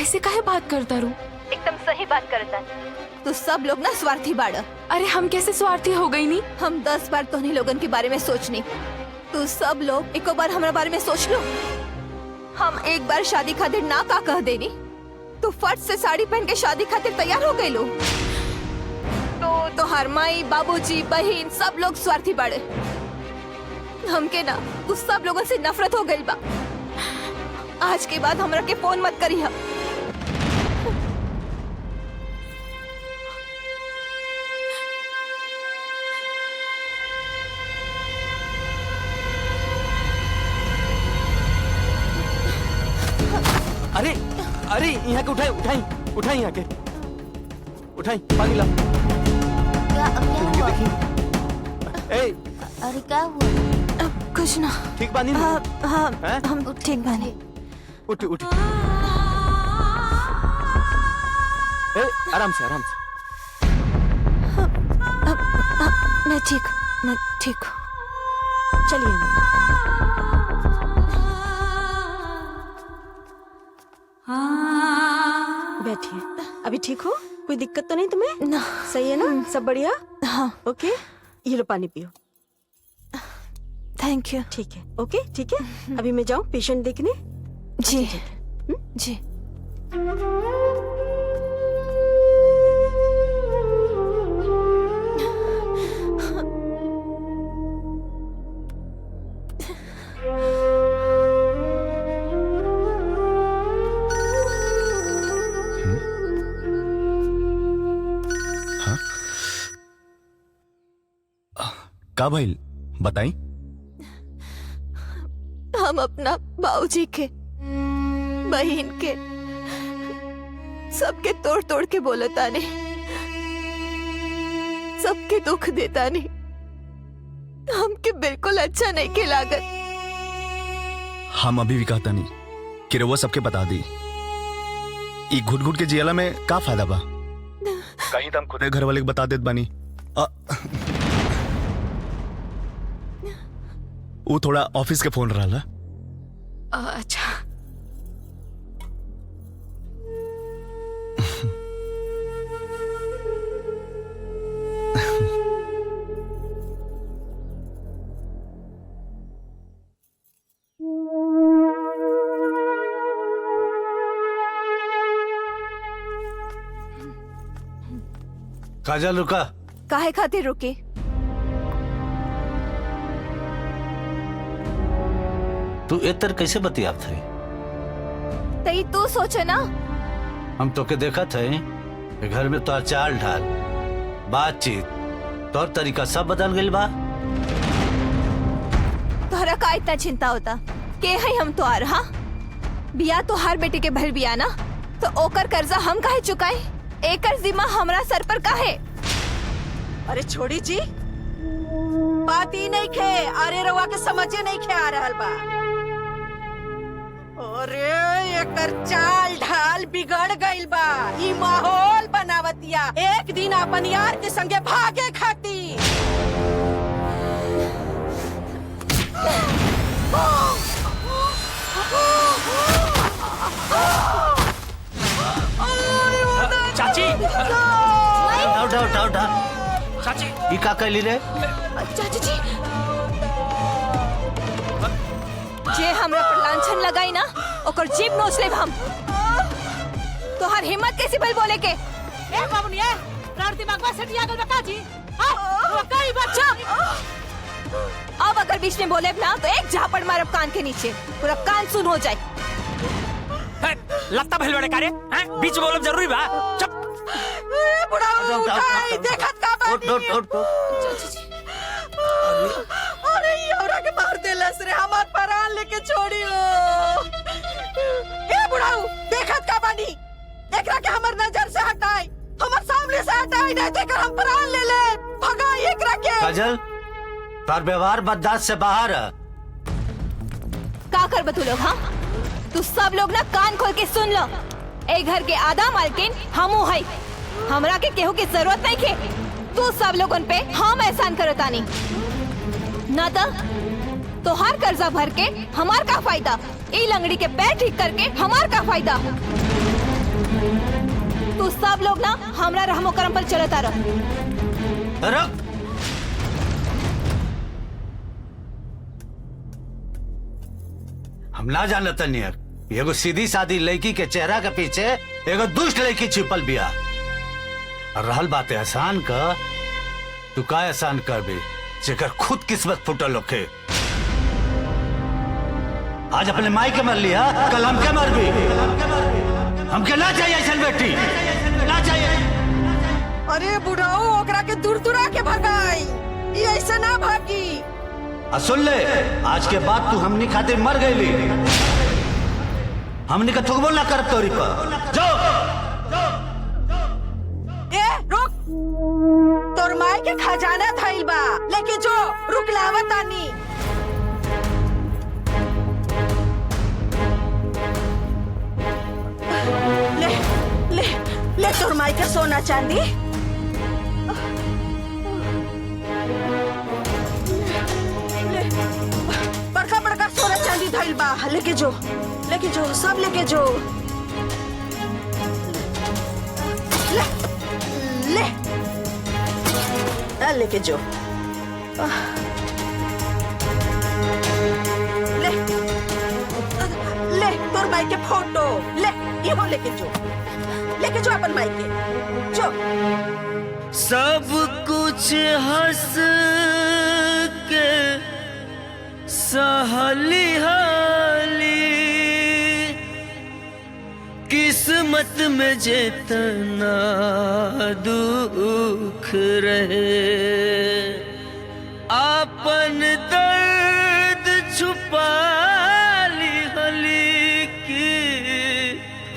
ऐसे काहे बात करता रू? एकदम सही बात करता। तो सब लोग ना स्वार्थी बाड़। अरे हम कैसे स्वार्थी हो गई नी? हम 10 बार तोहनी लोगन के बारे में सोचनी। तू सब लोग एको बार हमारे बारे में सोच लो। हम एक बार शादी खातिर ना का कह देनी, तो फट से साड़ी पहन के शादी खातिर तैयार हो गए लो। तो हर माई, बाबूजी, बहन सब लोग स्वार्थी बाड़े। हमके ना उस सब लोगों से नफरत हो गई बा। आज के बाद हमरा के फोन मत करी। अरे अरे यहाँ के उठाई उठाई उठाई, यहाँ के उठाई, पानी ला। क्या हुआ? ए, अरे क्या हुआ? कुछ ना। ठीक बानी? हाँ, हम ठीक बानी। उठ उठ। ए, आराम से आराम से। मैं ठीक हूँ। चलिए। बैठिए। अभी ठीक हो? कोई दिक्कत तो नहीं तुम्हें? ना। सही है ना? सब बढ़िया? हाँ। ओके, ये लो पानी पियो। Thank you. ठीक है, ओके ठीक है। अभी मैं जाऊँ पेशेंट देखने? जी जी। का भइल बताई। हम अपना बाबूजी के बहन के सबके तोड़ तोड़ के बोलता नहीं, सबके दुख देता नहीं, हमके बिल्कुल अच्छा नहीं के लागत। हम अभी भी कहता नहीं कि रउआ सबके बता दी, ई घुट घुट के जियाला में का फायदा बा। कहीं तो हम खुदे घर वाले के बता देत बानी। वो थोड़ा ऑफिस के फोन रहा। अच्छा काजल रुका। काहे खातिर रुके? तू इतर कैसे बतियाब थे? तई तू सोचे ना। हम तो के देखा थे घर में तो चाल ढाल बातचीत तौर तरीका सब बदल गई बा। तोहरा का इतना चिंता होता के है हम तो आ रहा बिया तो हर बेटे के भर बिया ना, तो ओकर कर्जा हम काहे चुकाए? एकर जिम्मा हमरा सर पर काहे? अरे छोड़ी जी, बात ही नहीं खे। अरे रवा के समझे नहीं खे आ रहल बा। अरे एकर चाल ढाल बिगड़ गइल बा। ई माहौल बनावतिया एक दिन अपन यार के संगे भागे खाती। चाची उठा चाची ई का कहली रे? चाची जी जे हमरा पर लांछन लगाई ना ओकर जीभ नोच लेब हम। तोहर हिम्मत कैसे भइल बोले के? ए बाबूनिया प्राण दिमाग में सटिया गल बका जी। हां कई बच्चा अब अगर बीच में बोले ना तो एक झापड़ मारब कान के नीचे, पूरा कान सुन हो जाए। लगता भइल बड़े कारे हैं? बीच बोलब जरूरी बा। चुप। बुढ़ाऊ उठाई देखत का बानी। अरे ये औरा के मार देलस रे, हमार प्राण लेके छोड़ियो। ए बुढ़ाऊ देखत का बानी, एकरा के हमर नजर से हटाई, हमर सामने से हटाई, नहीं तो हम प्राण ले ले। भगाई एकरा के। काजल तार व्यवहार बर्दाश्त से बाहर है। का कर बतू लोग? हाँ तू सब लोग ना कान खोल के सुन लो। ए घर के आधा मालकिन हमू है, हमरा के केहू की जरूरत नहीं के। तू सब लोगन पे हम एहसान करतानी ना तो हर कर्जा भर के हमार का फायदा? ई लंगड़ी के पैर ठीक करके हमार का फायदा? तू सब लोग ना हमरा रहमो करम पर चलता रह। हम ना जानता नहीं है एगो सीधी सादी लड़की के चेहरा के पीछे एगो दुष्ट लड़की छिपल बिया। और रहल बात एहसान का, तू का एहसान कर भी जेकर खुद किस्मत फुटल होके। आज अपने माई के मर लिया, कल हम के मर भी। हमके ना चाहिए ऐसा बेटी, ना चाहिए। अरे बुढ़ाऊ ओकरा के दूर दूरा के भगाई, ये ऐसा ना भागी। सुन ले, आज के बाद तू हमनी खातिर मर गईली। हमनी का थुकबो ना कर तोरी पर। जाओ ए रुक, तोर माई के खजाना धइल बा, लेके जो रुक लावत आनी। ले ले ले तोर माई के सोना चांदी। बड़का बड़का सोना चांदी धइल बा, लेके जो सब लेके जो। ले ले लेके जो। ले ले तोर माई के फोटो ले, ये वो लेके जो अपन माई के जो। सब कुछ हंस के सहली हाली, किस्मत में जितना दुख रहे अपन दर्द छुपा ली हली की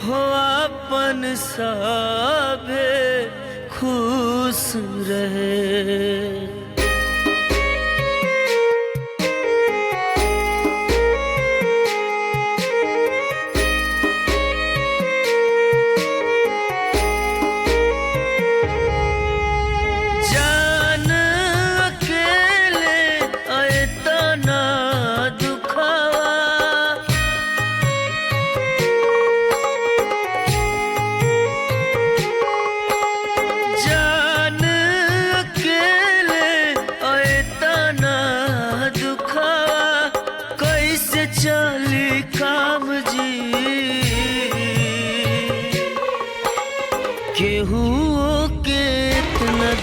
हो अपन साभे खुश रहे।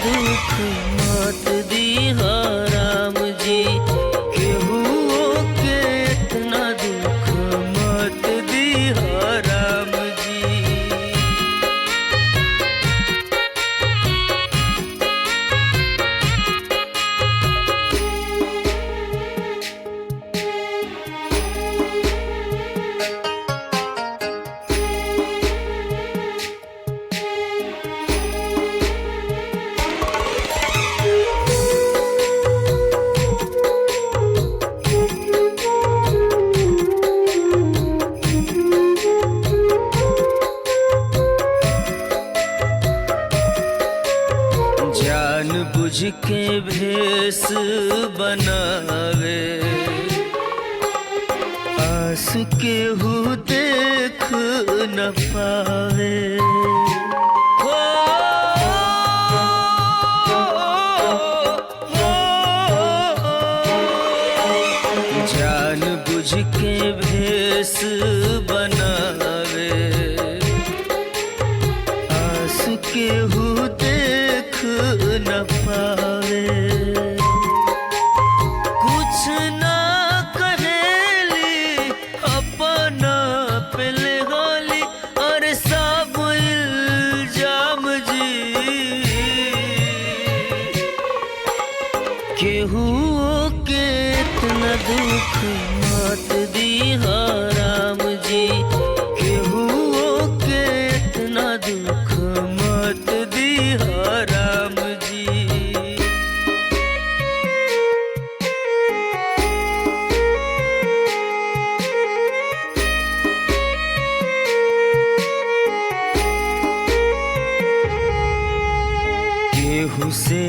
दुख मत दी राम जी, केहू के इतना दुख मत दी राम जी। बुझ के भेष बनावे आस केहू देख न पावे। जान बुझ के भेष बनावे आस केहू देख न पावे। कुछ ना कहेली अपना पहले होली और सब इल्जाम जी। केहू के इतना दुख मत दी राम जी, केहू के इतना दुख मत दी राम जी। केहू से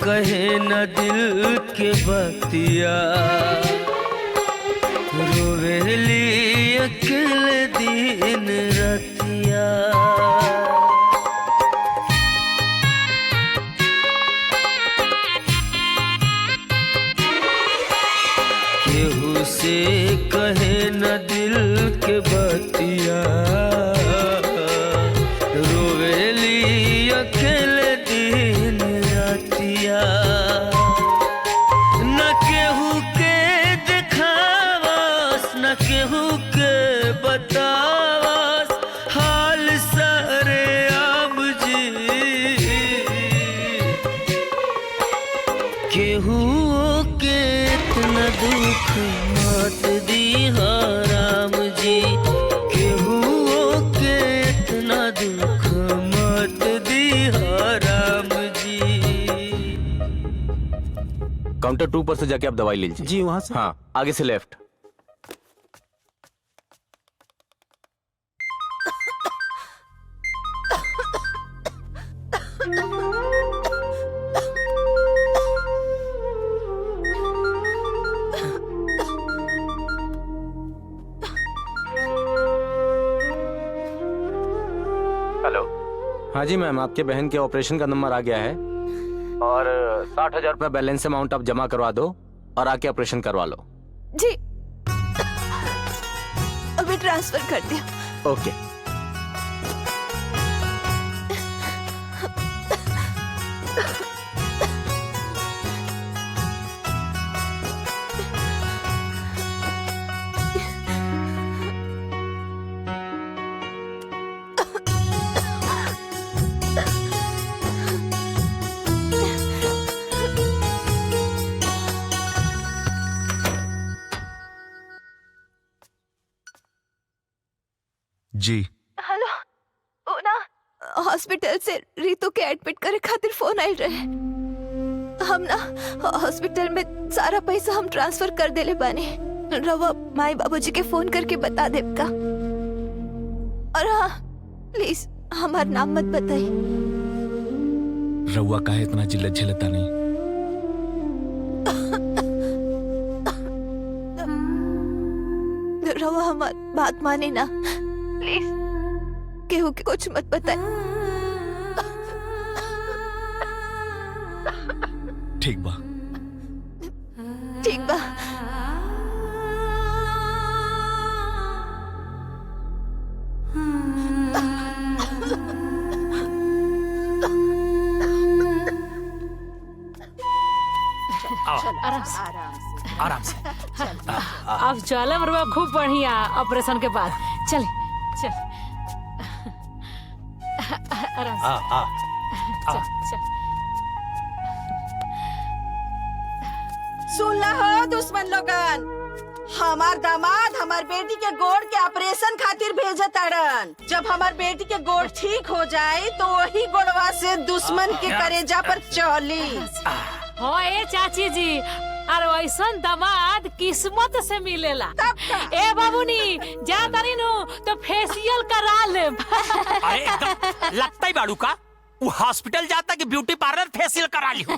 कहे न दिल के बतिया रोवेली अकेले दिन रतिया। केहू से कहे न दिल के बतिया रोवेली अकेले दिन रतिया। न केहू के देखावास न केहू के बतावास हाल सारे आम जी। केहू के इतना दुख मत दी राम जी, केहू के इतना दुख मत दी राम जी। काउंटर 2 पर से जाके आप दवाई ले लीजिए। जी वहां से? हाँ, आगे से लेफ्ट। हेलो। हाँ जी मैम, आपके बहन के ऑपरेशन का नंबर आ गया है और 60,000 रुपया बैलेंस अमाउंट आप जमा करवा दो और आके ऑपरेशन करवा लो। जी अभी ट्रांसफर कर दिया। ओके। जी हेलो, ओ ना हॉस्पिटल से रितु के एडमिट करे खातिर फोन आइल रहे। हम ना हॉस्पिटल में सारा पैसा हम ट्रांसफर कर देले बानी। रवा माई बाबूजी के फोन करके बता देब का। और हाँ, प्लीज हमार नाम मत बताई। रउआ काहे इतना जिल्लत झेलता नहीं? रवा हमार बात माने ना, प्लीज केहू के कुछ मत बताए। ठीक बा। ठीक बा। आराम से आराम से। अब चल मरुआ, खूब बढ़िया ऑपरेशन के बाद। चल चल आराम से। चल चल। सुन हो दुश्मन लोगन, हमार दामाद हमार बेटी के गोड़ के ऑपरेशन खातिर भेजे ताड़न। जब हमार बेटी के गोड़ ठीक हो जाए तो वही गोड़वा से दुश्मन के करेजा पर चली। हो ए चाची जी, अरे वैसन दामाद किस्मत से मिलेला। ए बाबूनी जा तारी नु तो फेशियल करा ले। अरे एकदम लगता ही बाड़ू का वो हॉस्पिटल जाता कि ब्यूटी पार्लर फेशियल करा ली हो।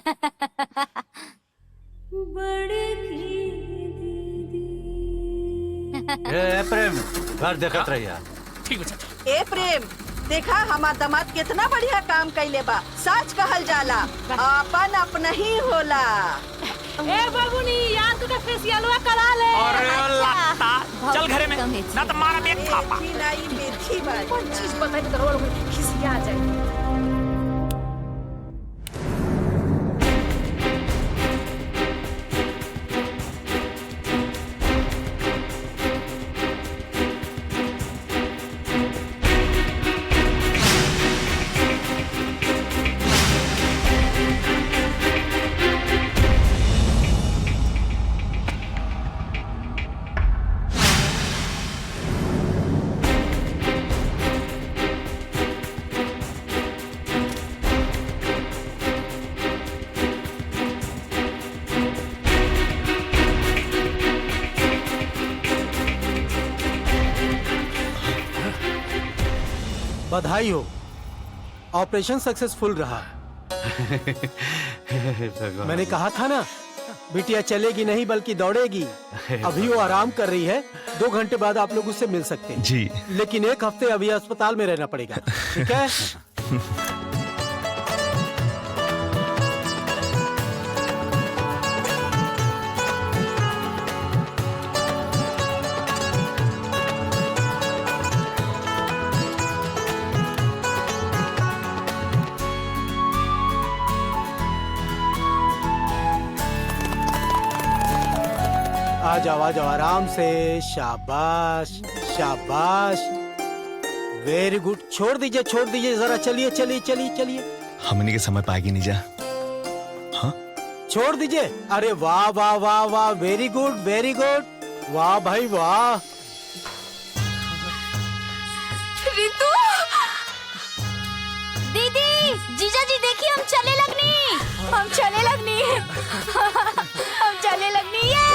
प्रेम घर देखत रहिया। ठीक है। ए प्रेम, देखा हमार दामाद कितना बढ़िया काम कैले बा। सच कहल जाला अपन अपना ही होला। ए बाबूनी यार तू फेशियल करा ले। अरे लगता चल घरे में ना तो मारा एक थापा। नहीं मेथी बात कौन चीज बताई तो रोड में खिसिया जाए। बधाई हो, ऑपरेशन सक्सेसफुल रहा। मैंने कहा था ना, बिटिया चलेगी नहीं बल्कि दौड़ेगी। अभी वो आराम कर रही है, 2 घंटे बाद आप लोग उससे मिल सकते हैं। जी। लेकिन 1 हफ्ते अभी अस्पताल में रहना पड़ेगा, ठीक है? आ जाओ आराम से। शाबाश शाबाश, वेरी गुड। छोड़ दीजिए जरा। चलिए चलिए चलिए चलिए। हमने के समय पाएगी नहीं जा। हाँ छोड़ दीजिए। अरे वाह वाह वाह वाह, वेरी गुड वेरी गुड। वाह भाई वाह। रितु दीदी, जीजा जी देखिए हम चले लगनी। हम चले लगनी। हम चले लगनी। ये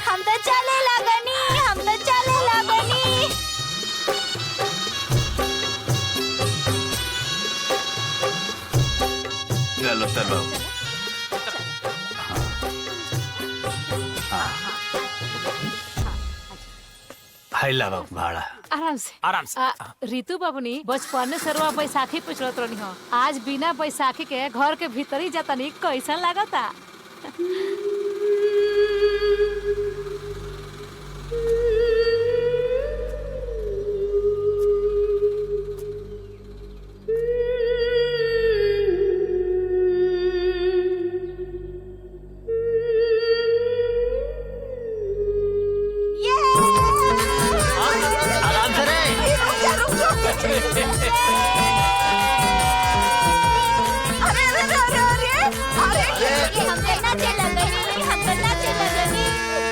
हम तो चले लगनी। हम तो चले लगनी। चलो चलो। हाइला भाड़ा। आराम से आराम से। रितु बाबूनी बचपन से रुआ बैसाखी पूछत रहनी हो। आज बिना बैसाखी के घर के भीतर ही जाता नहीं, कैसा लागता?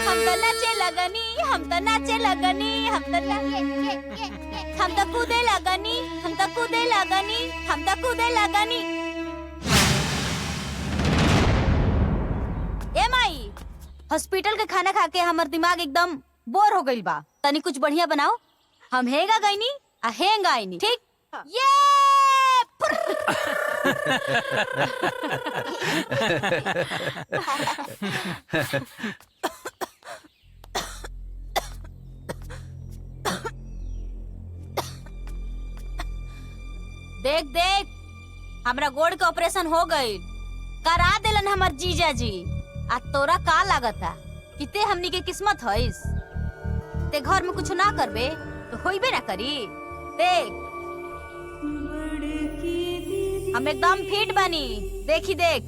हम गन्ना चे लगनी। हम तो नाचे लगनी, हम तो कूदे लगनी, हम तो कूदे लगनी, हम तो कूदे लगनी। ए माई, हॉस्पिटल के खाना खा के हमर दिमाग एकदम बोर हो गइल बा। तनी कुछ बढ़िया बनाओ। हम हेगा गईनी आ हेंगा आईनी, ठीक? ये देख देख, हमरा गोड़ के ऑपरेशन हो गई, करा देलन हमर जीजा जी। आ तोरा का लागता कि ते हमनी के किस्मत हईस? ते घर में कुछ ना करबे तो होइबे ना करी। देख हम एकदम फिट बनी, देखी देख।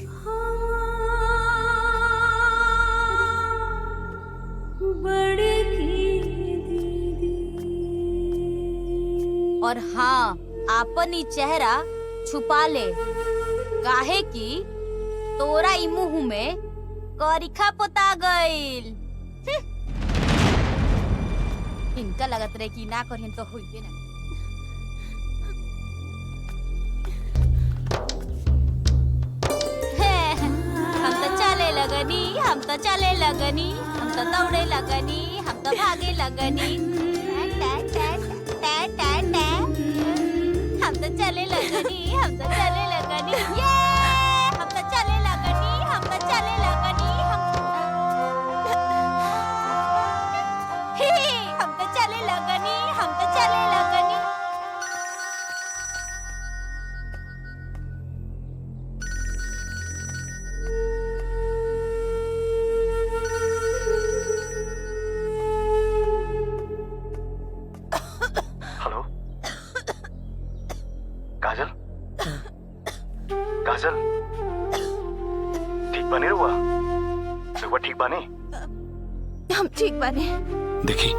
और हाँ, आपन ई चेहरा छुपा ले, काहे कि तोरा ई मुंह में करिखा पोता गइल। इनका लगत रहे कि ना करियन तो होइबे ना। हम तो चले लगनी, हम तो चले लगनी, हम तो दौड़े लगनी, हम तो भागे लगनी। हम तो चले लगनी, हम तो चले लगनी, ये हम तो चले लगनी, हम तो चले लगनी, हम तो चले लगनी, हम तो चले लगनी। हेलो काजल, काजल ठीक बने रुआ? रुआ ठीक बने? हम ठीक बने। देखी,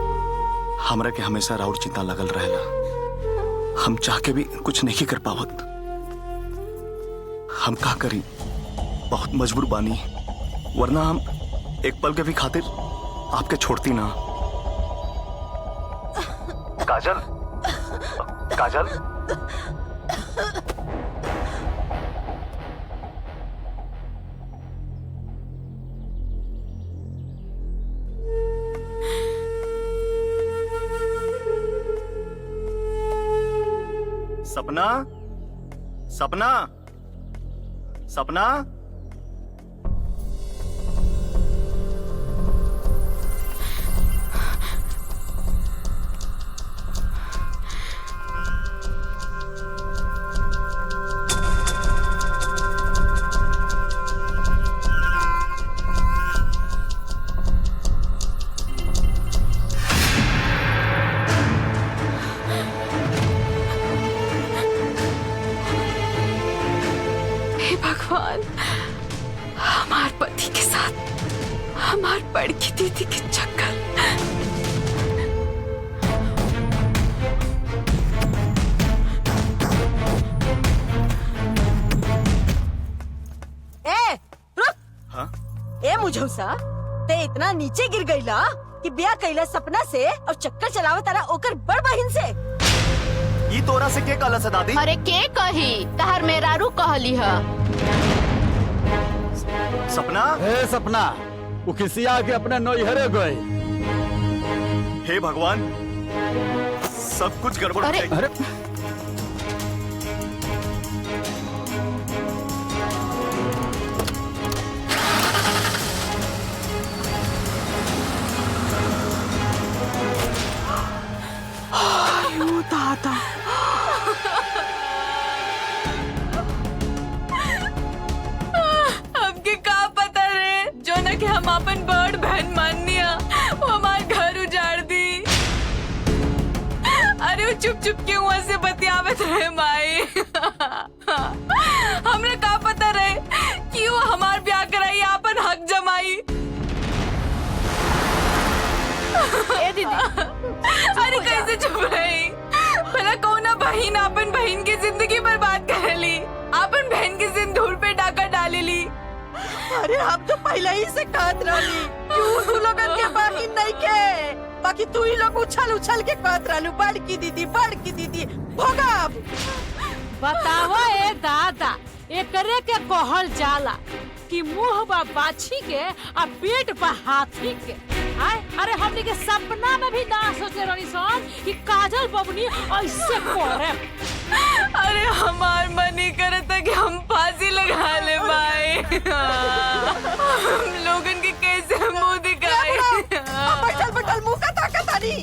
हमरा के हमेशा राउर चिंता लगल रहेला। हम चाह के भी कुछ नहीं कर पावत। हम का करी, बहुत मजबूर बानी, वरना हम एक पल के भी खातिर आपके छोड़ती ना। काजल, काजल, सपना, सपना, सपना। भगवान, हमार पति के साथ हमार बड़की दीदी के चक्कर। ए रुक। हाँ? ए मुझौसा, ते इतना नीचे गिर गईला कि ब्याह कैला सपना से और चक्कर चलावे तारा ओकर बड़ बहिन से। ई तोरा से के कहला से दादी? अरे के कही, तहर मेहरारू कहली है। सपना, हे सपना, वो किसी आके अपने नौहरे गए। हे भगवान, सब कुछ गड़बड़। अरे, अरे दादा, हमके का पता रे, जो न कि हम अपन बड़ बहन मानिया वो हमार घर उजाड़ दी। अरे वो चुप चुप के वहाँ से अरे हम तो पहले ही से कहत रहली क्यों तू लोगन के बाकी नहीं के बाकी तू ही लोग उछल के कहत रहलू बड़की दीदी भोगा। बतावा ए दादा एकरे के कहल जाला कि मुंह बा बाछी के और पेट बा हाथी के। आय अरे हमनी के सपना में भी ना सोचे रही सन कि काजल बबनी ऐसे करे। अरे हमार मन ही करे था कि हम फांसी लगा ले भाई। हम लोगन के कैसे मुंह दिखाए। बैठल मुंह का ताकत आनी।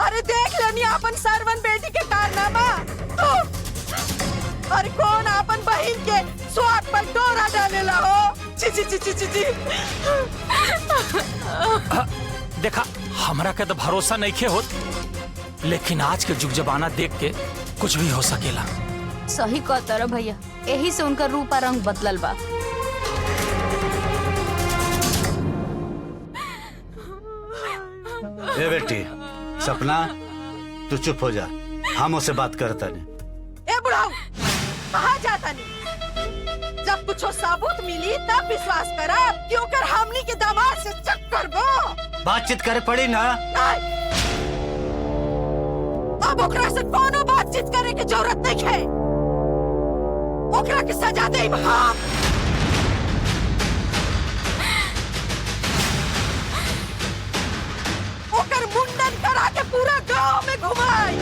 अरे देख लेनी अपन सरवन बेटी के कारनामा। अरे कौन अपन बहन के स्वाद पर डोरा डालेला हो। ची। देखा हमरा के तो भरोसा नहीं खे होत, लेकिन आज के जुग जमाना देख के कुछ भी हो सकेला। सही कहता रे भैया, यही से उनका रूप और रंग बदलल बा। ए बेटी सपना तू चुप हो जा, हम उससे बात करता नहीं। ए बुढ़ाऊ कहाँ जाता नहीं? जब कुछ सबूत मिली तब विश्वास करा क्यों कर हमनी के दामाद से चक्कर बो। बातचीत करे पड़ी ना। अब ओकरा से कोनो बातचीत करे की जरूरत नहीं है। ओकरा के सजा दे हम। ओकर मुंडन करा के पूरा गांव में घुमाई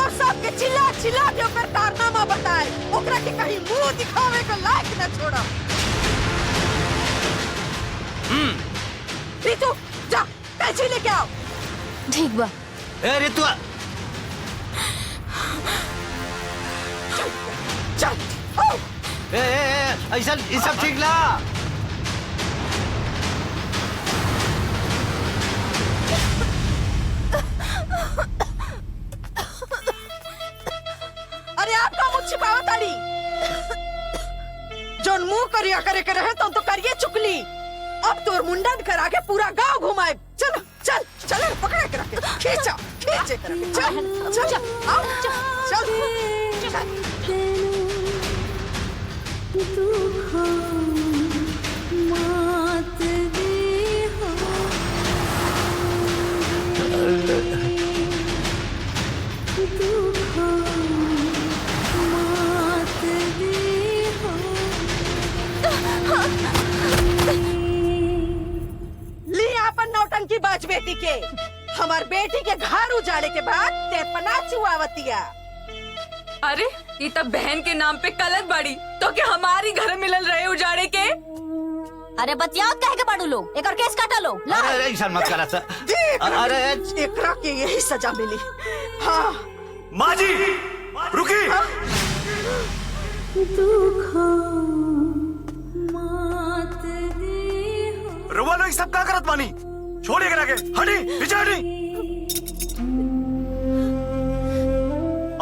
और सबके चिल्ला के ओकर कारनामा बताए। ओकरा के कहीं मुंह दिखावे के लायक न छोड़ा। रितु जा कैची लेके आओ। ठीक बा। ए रितु चल। ऐसा ये सब ठीक ला। अरे आपका मुझ छिपावत आली जोन मुंह करिया करे के रहे तो करिए चुकली। अब तोर मुंडन करा के पूरा गांव घुमाए। चल चल चल पकड़े के रखे खींचा खींचे के रखे। चल चल आओ चल। ली अपन नौटंकी बाज बेटी के। हमार बेटी के घर उजाड़े के बाद ते पना चुआवतिया। अरे ये तब बहन के नाम पे कलत बाड़ी तो क्या हमारी घर मिलल रहे उजाड़े के। अरे बतियाओ कहे के बाड़ू लो, एकर केस काटा लो। अरे ऐसा मत करा सर। अरे एकरा के यही सजा मिली। हाँ माँ जी रुकी। रुआ लोग सब क्या करत बानी? छोड़िए करा के हटी पीछे हटी।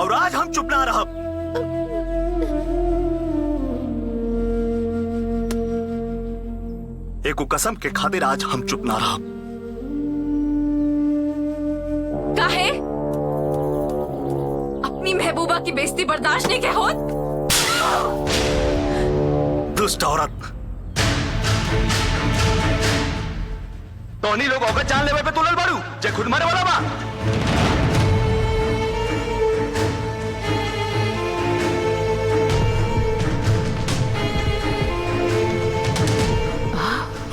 और आज हम चुप ना रह। एको कसम के खातिर आज हम चुप ना रह। काहे? अपनी महबूबा की बेइज्जती बर्दाश्त नहीं के होत? दुष्ट औरत। तोनी लोग औकात जान लेवे पे तुलल बाड़ू जे खुद मारे वाला बा।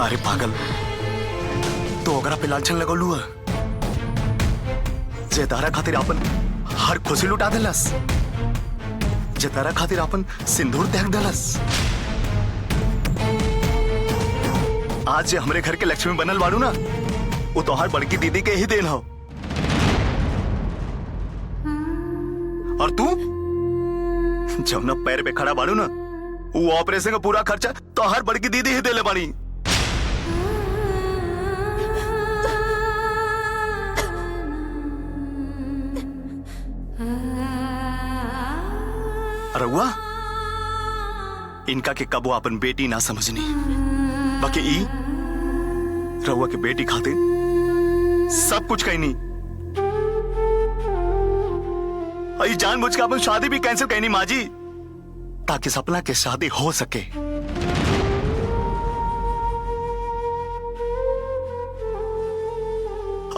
अरे पागल तो ओकरा पे लालछन लगौलू है जे तारा खातिर अपन हर खुशी लुटा देलस, जे तारा खातिर अपन सिंदूर त्याग देलस। आज जे हमरे घर के लक्ष्मी बनल बाड़ू ना वो तो हर बड़की दीदी के ही देन हो। और तू जब ना पैर पे खड़ा बाड़ू ना वो ऑपरेशन का पूरा खर्चा तो हर बड़की दीदी ही देले बाड़ी। रउआ इनका के कबो अपन बेटी ना समझनी, बाकी ई रउआ के बेटी खातिर सब कुछ कहनी। आई जानबूझ के अपन शादी भी कैंसिल कहनी माँ जी। ताकि सपना की शादी हो सके।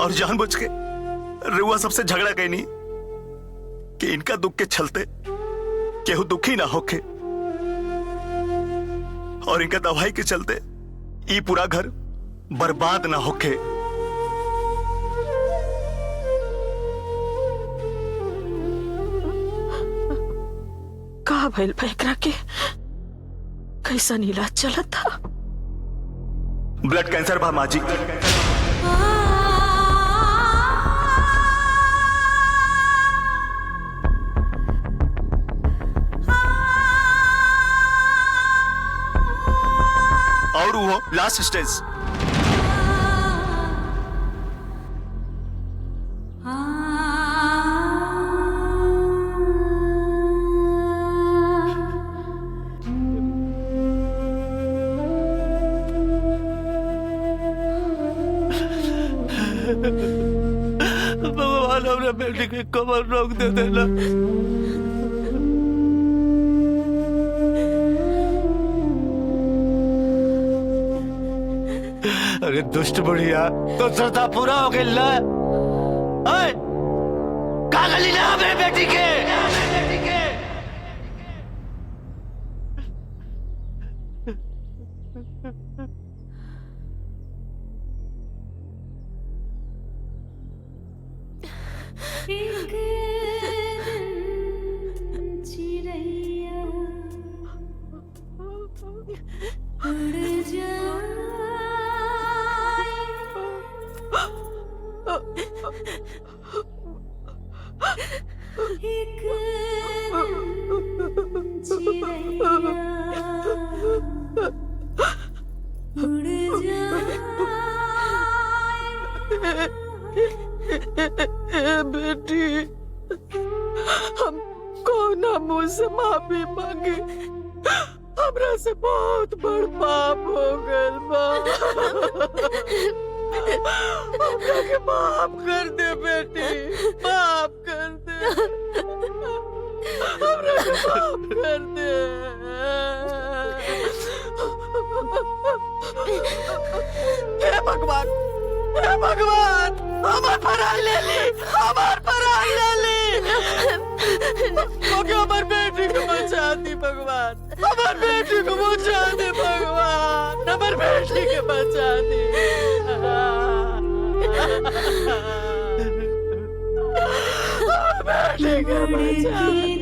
और जानबूझ के रुआ सबसे झगड़ा गई नहीं कि इनका दुख के चलते केहू दुखी ना होके, और इनका दवाई के चलते ये पूरा घर बर्बाद ना होके। कहा भइल एकरा के कैसा इलाज चला था? ब्लड कैंसर बा माँ जी। और वो लास्ट स्टेज। भगवान अपने बेटे की कमर रोक दे देना। अरे दुष्ट बुढ़िया, तो श्रद्धा पूरा हो गई ना? का गली ना मेरे बेटी के? बेटी, हम कोना मुंह से माफी मांगे, हमरा से बहुत बड़ पाप हो गए बा। हमरा के माफ कर दे बेटी, माफ कर दे, हमरा के माफ कर दे। हे भगवान, हे भगवान, हमार परान ले ली, हमार परान ले ली। ओके, हमार बेटी को बचा दी भगवान, हमार बेटी को बचा दे भगवान, हमार बेटी को बचा दी। बेटी को बचा दी।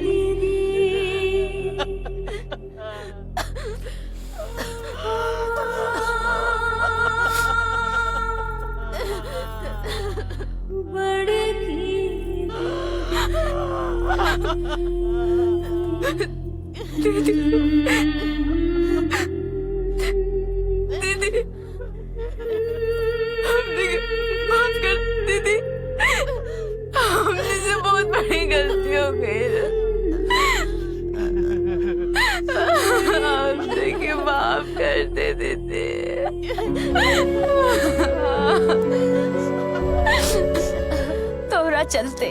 दीदी, दीदी, हमने माफ कर दीदी, हमने से बहुत बड़ी गलती हो गई है। हमने के माफ कर दे दीदी। तोरा चलते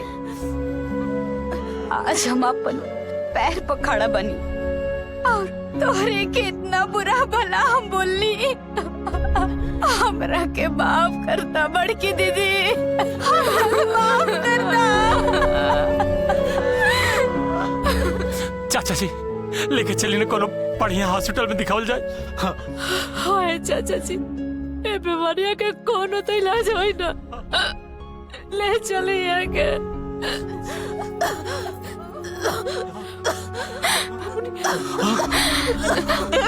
आज हम अपन पैर पखाड़ा बनी और तोहरे के इतना बुरा भला हम बोलनी। हमरा के माफ करता बड़की दीदी, हमरा के माफ करता। चाचा जी, लेके चली ने कोनो बढ़िया हॉस्पिटल में दिखावल जाए। हाय चाचा जी, ए बीमारिया के कोनो तो इलाज होई ना, ले चले यहाँ के।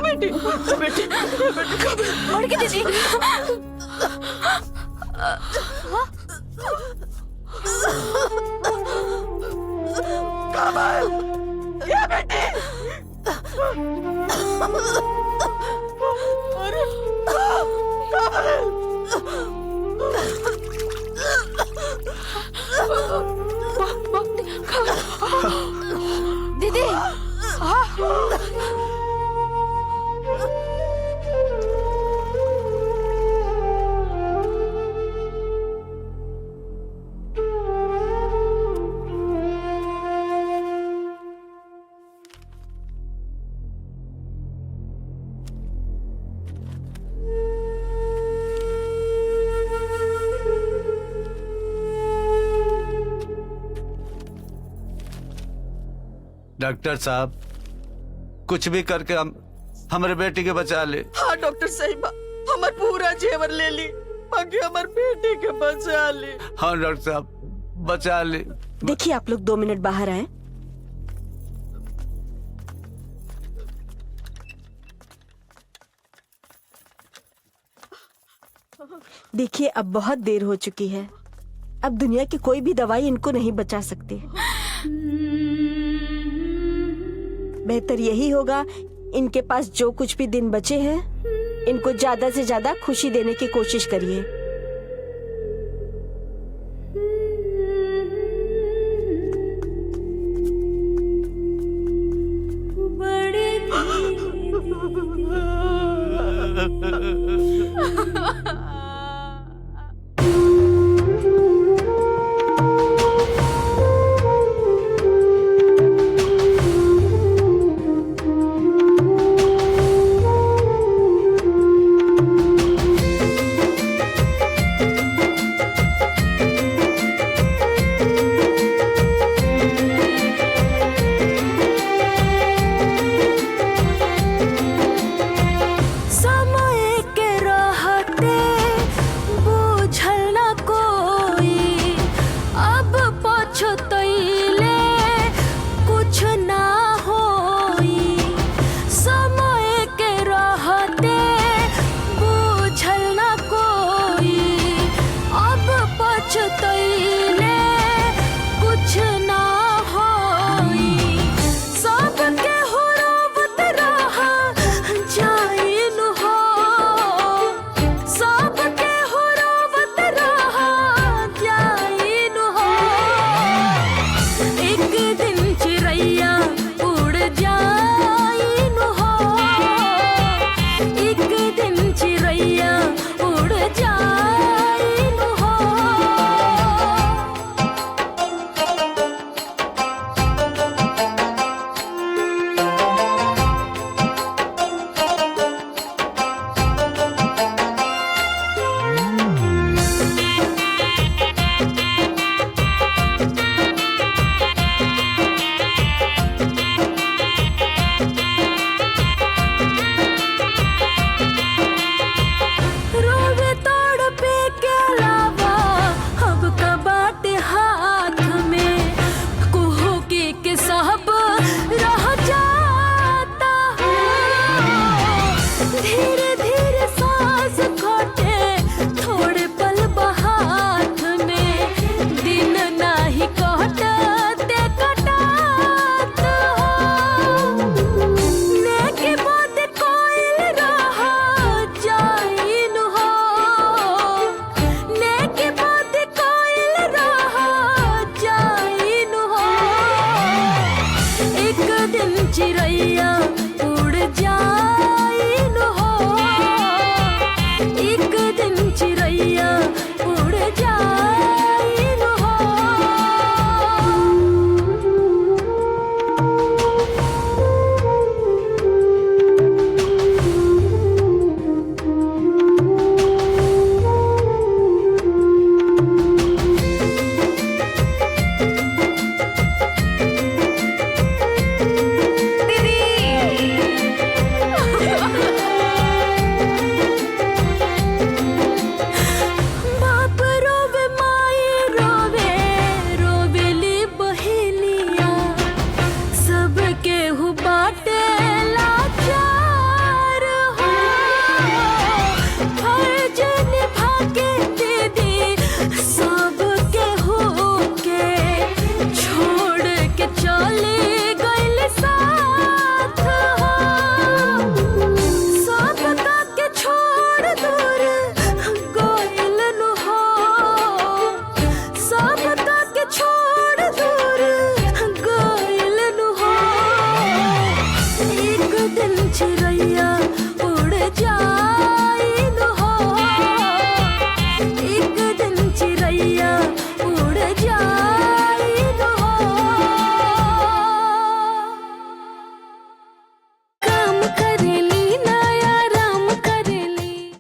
बेटी, बेटी, बड़की दीदी, कमल, ये बेटी, अरे कमल, दीदी, डॉक्टर साहब कुछ भी करके हम हमारे बेटी के बचा ले। हाँ डॉक्टर साहिबा, हमार पूरा जेवर ले ली, बाकी हमार बेटी के बचा ली। हाँ डॉक्टर साहब बचा ले। देखिए आप लोग 2 मिनट बाहर आए। देखिए अब बहुत देर हो चुकी है, अब दुनिया की कोई भी दवाई इनको नहीं बचा सकती। बेहतर यही होगा इनके पास जो कुछ भी दिन बचे हैं इनको ज्यादा से ज्यादा खुशी देने की कोशिश करिए। बाटे